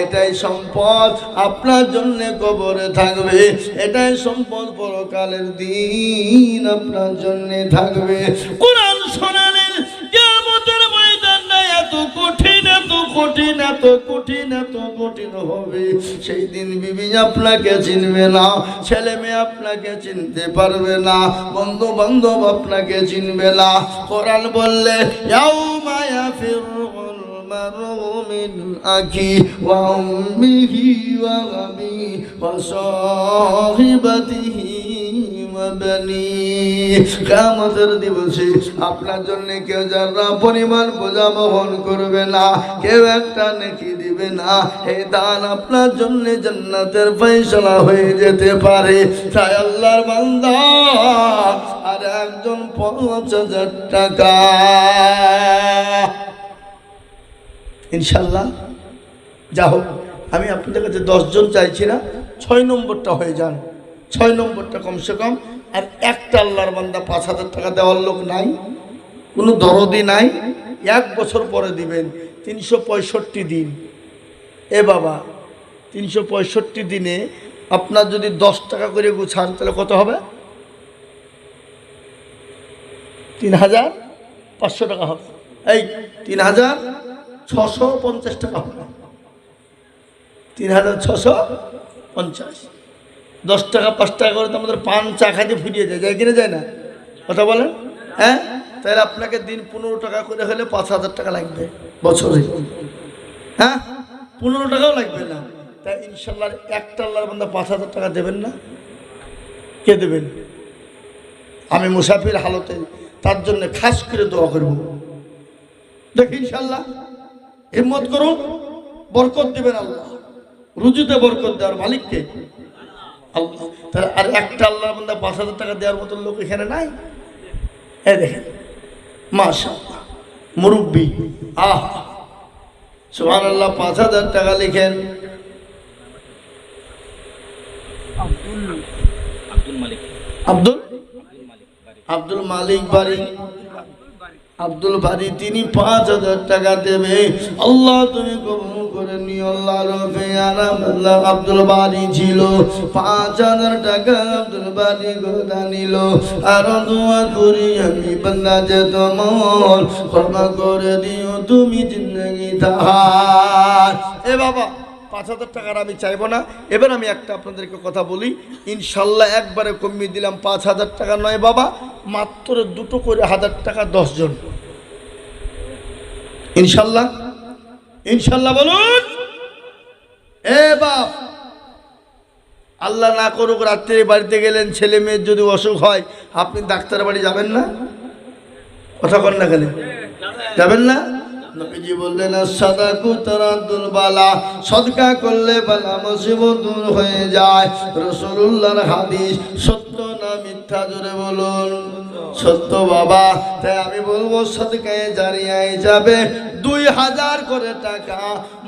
এটাই সম্পদ আপনার জন্য কবরে থাকবে, এটাই সম্পদ পরকালের দিন আপনার জন্য থাকবে। কোরআন শোনালেন কিয়ামতের ময়দানটা এত কঠিন, এত কঠিন, এত কঠিন, এত কঠিন হবে। সেই দিন বিবি আপনাকে চিনবে না, ছেলে মেয়ে আপনাকে চিনতে পারবে না, বন্ধু বান্ধব আপনাকে চিনবে না। কোরআন বললে ইয়াউমা ইয়াফিরুল মারউ মিন আখি ওয়া উম্মিহি ওয়া আবিহি ওয়া সাহিবাতিহি ওয়াবানি। কিয়ামতের দিবসে আপনার জন্য কেউ যারা পরিমাণ বোঝা বহন করবে না, কেউ একটা নেকি দিবে না। এই দান আপনার জন্য জান্নাতের ফয়সালা হয়ে যেতে পারে। তাই আল্লাহর বান্দা আর একজন ৫,০০০ টাকা ইনশাল্লাহ। যা হোক, আমি আপনাদের কাছে ১০ জন চাইছি না, ৬ নম্বরটা হয়ে যান। ৬ নম্বরটা কমসে কম। আর একটা আল্লাহর বান্দা ৫,০০০ টাকা দেওয়ার লোক নাই, কোনো দরদি নাই। ১ বছর পরে দিবেন, ৩৬৫ দিন। এ বাবা, ৩৬৫ দিনে আপনার যদি ১০ টাকা করে গুছান তাহলে কত হবে? ৩,৫০০ টাকা হবে। এই ৩,৬৫০ টাকা হবে। ৩,৬৫০। ১০ টাকা ৫ টাকা করে তো আমাদের পান চা খাইতে ফুরিয়ে যায়, যায় কিনে যায় না? কথা বলেন। হ্যাঁ, তাহলে আপনাকে দিন ১৫ টাকা করে হলে ৫,০০০ টাকা লাগবে বছরে। হ্যাঁ, ১৫ টাকাও লাগবে না। তাই ইনশাল্লাহ একটা আল্লাহর বান্দা ৫,০০০ টাকা দেবেন না? কে দেবেন? আমি মুসাফির হালতে তার জন্য খাস করে দোয়া করব। দেখি ইনশাল্লাহ, হিম্মত করুন, বরকত দিবেন আল্লাহ। রুজিতে বরকত দেওয়ার মালিককে আল্লাহ। তাহলে আর একটা আল্লাহর বান্দা ৫,০০০ টাকা দেওয়ার মতো লোক এখানে নাই। এই দেখেন, মাশাআল্লাহ, মুরব্বী। সুবহানাল্লাহ। ৫,০০০ টাকা লিখেন। আব্দুল মালিক বাড়ি, আব্দুল বাড়ি, তিনি ৫,০০০ টাকা দেবে। আল্লাহ তুমি কবুল করে নিও। আল্লাহ রফে আরামাল্লাহ আব্দুল বাড়ি ছিল, ৫,০০০ টাকা আব্দুল বাড়ি গোদা নিল। আর দোয়া করি আমি বান্দা যে তোমার ক্ষমা করে দিও তুমি জিন্দগি তাহার। এ বাবা, ৫,০০০ টাকার আমি চাইবো না। এবার আমি একটা আপনাদেরকে কথা বলি, ইনশাল্লাহ একবারে কমিয়ে দিলাম ৫,০০০ টাকা নয় বাবা, মাত্র ২টো করে ১,০০০ টাকা ১০ জন। ইনশাল্লাহ, ইনশাল্লাহ বলুন। এ বাপ, আল্লাহ না করুক রাত্রে বাড়িতে গেলেন, ছেলে মেয়ের যদি অসুখ হয়, আপনি ডাক্তার বাড়ি যাবেন না? কথা কন না, গেলে যাবেন না? নবীজি বললেন সাদাকু তারাদুল বালা, সদকা করলে বালা মুসিবত দূর হয়ে যায়। রাসূলুল্লাহর হাদিস, সত্য না মিথ্যা জোরে বলুন? সত্য বাবা। তাই আমি বলবো সদকায়ে জারিয়ায় যাবে ২,০০০ করে টাকা,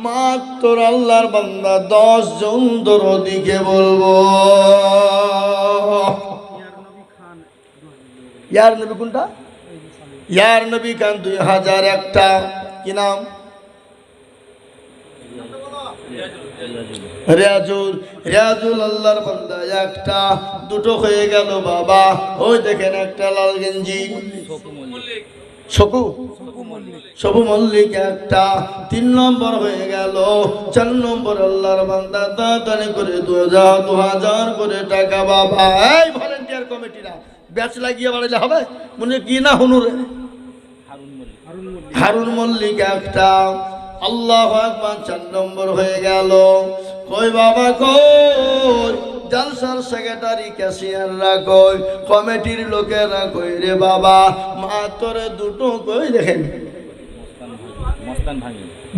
মাত্র আল্লাহর বান্দা ১০ জন দরদিকে বলবো। ইয়ার নবী কোনটা? ইয়ার নবী খান ২,০০০ একটা। কি নাম? রিয়াজুল। রিয়াজুল আল্লাহর বান্দা একটা। ২টো হয়ে গেল বাবা। ওই দেখেন একটা লাল গেঞ্জি, সবু মল্লিক একটা। ৩ নম্বর হয়ে গেল। ৪ নম্বর আল্লাহর বান্দা তাড়াতাড়ি করে ২,০০০ করে টাকা বাবা। এই ভলেন্টিয়ার কমিটিরা ব্যাচ লাগিয়ে বাড়াইলে হবে? মনে কি না হুনুরে? হারুন মল্লিক একটা। আল্লাহু আকবার। ৪ নম্বর হয়ে গেল। কই বাবা কই? জালসার সেক্রেটারি ক্যাশিয়াররা কই? কমিটির লোকেরা কই রে বাবা? মাত্র ২টো কই দেখেন।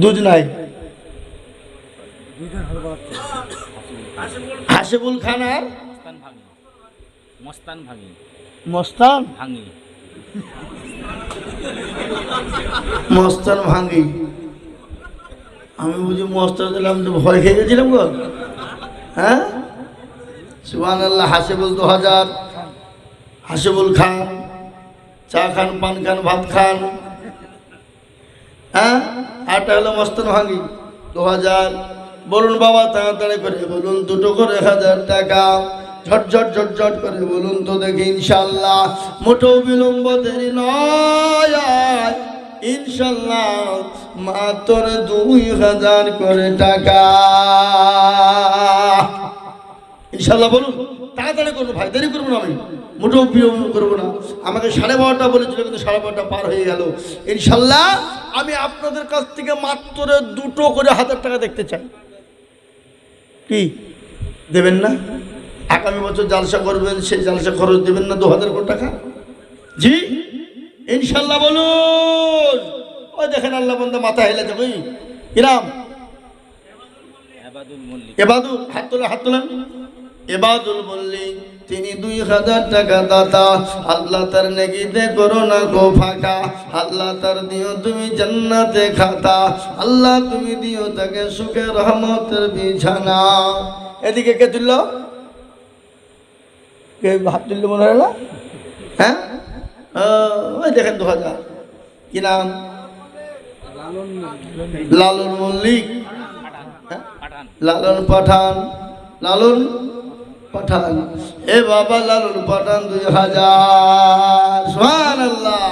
দুধ নাই। হাসিবুল খান আর মস্তান ভাঙি। মস্তান ভাঙি, মস্তান ভাঙি। আমি বুঝি মস্তান দিলাম তো ভয় খেয়ে গেছিলাম গো। হ্যাঁ, সুবহানাল্লাহ। হাসিবুল ২,০০০। হাসিবুল খান চা খান, পান খান, ভাত খান। হ্যাঁ, আরটা হলো মস্তান ভাঙি ২,০০০। বলুন বাবা তাড়াতাড়ি করে বলুন। ২টো করে ১,০০০ টাকা। ঝটঝট ঝটঝট করে বলুন তো দেখি ইনশাল্লাহ। মোটেও বিলম্ব দেরি নয়, ইনশাল্লাহ মাত্র ২,০০০ করে টাকা। ইনশাল্লাহ বলুন। তাড়াতাড়ি করবো ভাই, দেরি করবো না, আমি মোটেও বিলম্ব করবো না। আমাকে 12:30 বলেছিল, কিন্তু 12:30 পার হয়ে গেল। ইনশাল্লাহ আমি আপনাদের কাছ থেকে মাত্র 2টো করে 1,000 টাকা দেখতে চাই। কি দেবেন না? আগামী বছর জালসা করবেন, সেই জালসা খরচ দেবেন না 2000 কোটি টাকা? জি ইনশাল্লাহ বলুন। ওই দেখেন আল্লাহ বান্দা মাথা হেলে যাবে কিরাম। এবাদুল হাত তোলেন। এবাদুল মল্লিক তিনি 2000 টাকা দাতা। আল্লাহ তার নেকিতে করো না গো ফাঁকা। আল্লাহ তার দিও তুমি জান্নাতে খাতা। আল্লাহ তুমি দিও তাকে সুখে রহমতের বিছানা। এদিকে কে তুলল? কে হাত তুলল মনে হয় না? হ্যাঁ ওই দেখেন 2000। কি নাম? লালন মল্লিক, লালন পাঠান। লালন পাঠান, এ বাবা লালন পাঠান 2000। সুবহানাল্লাহ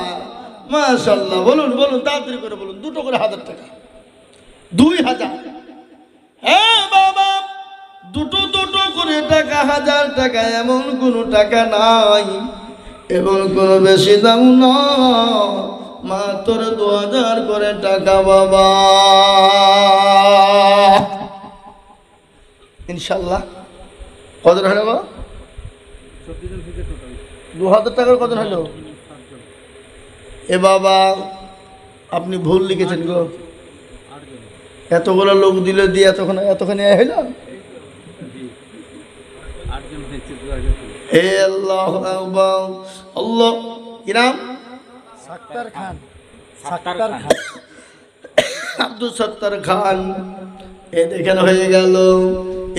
মাশাআল্লাহ। বলুন বলুন তাড়াতাড়ি করে বলুন। দুটো করে 1000 টাকা 2000। হ্যাঁ বাবা দুটো দুটো করে টাকা 1000 টাকা। এমন কোনো টাকা নাই, এমন কোনো বেশি দাম নয়, মাত্র 2000 করে টাকা বাবা। ইনশাল্লাহ কত হলো গো? 2000 টাকার কত হলো? এ বাবা আপনি ভুল লিখেছেন গো। এতগুলো লোক দিলে দিয়ে এতখানি হইল। হে আল্লাহ আকবার। আল্লাহ কি নাম? সাত্তার খান। আব্দুল সত্তার খান। এ দেখেন হয়ে গেল।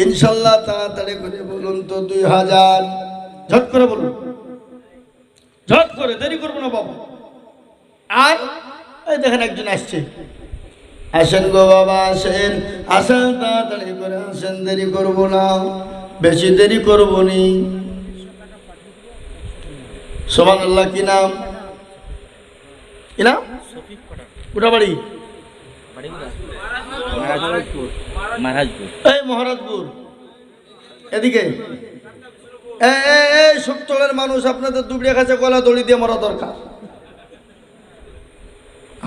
ইনশাল্লাহ তাড়াতাড়ি করে বলুন তো 2000। ঝট করে বলুন, ঝট করে, দেরি করবো না বাবা। আর এই দেখেন একজন আসছে। আসেন গো বাবা আসেন, আসেন তাড়াতাড়ি করে আসেন, দেরি করবো না, বেশি দেরি করবো নি। সুবহানাল্লাহ। কি নাম? কি নাম? কোটা বাড়ি? এই মহারাজপুর। এদিকে এই সত্তরের মানুষ আপনাদের দুবড়িয়া কাছে গলা দড়ি দিয়ে মরা দরকার।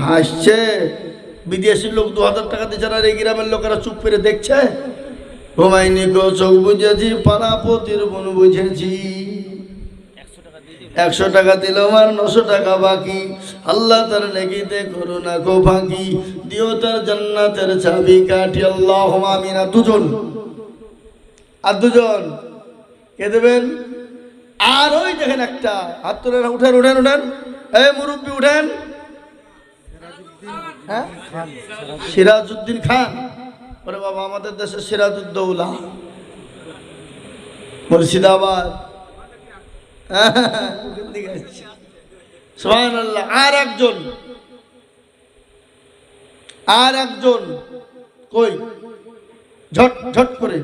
হাসছে বিদেশি লোক 2000 টাকা দিচ্ছে, আর এই গ্রামের লোকেরা চুপ করে দেখছে। ঘুমাইনি গো চোখ বুঝেছি, পাড়াপতির বোন বুঝেছি। 100 টাকা দিল আমার 900 টাকা বাকি। আল্লাহ তার নেকিতে করো না গো ফাঁকি, দিও তার জান্নাতের চাবি কাঠি। আল্লাহুম্মা আমিন। দুজন আর দুজন কে দেবেন? আর ওই দেখেন একটা হাত তোলেন। উঠেন উঠেন উঠেন। এই মুরব্বী উঠেন। হ্যাঁ সিরাজউদ্দিন খান। ওরে বাবা আমাদের দেশের সিরাজউদ্দৌলা মুর্শিদাবাদ। সুবহানাল্লাহ। আর একজন কই? ঝট ঝট করে,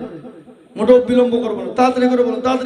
মোটেও বিলম্ব করবো না, তাড়াতাড়ি করে বলুন, তাড়াতাড়ি।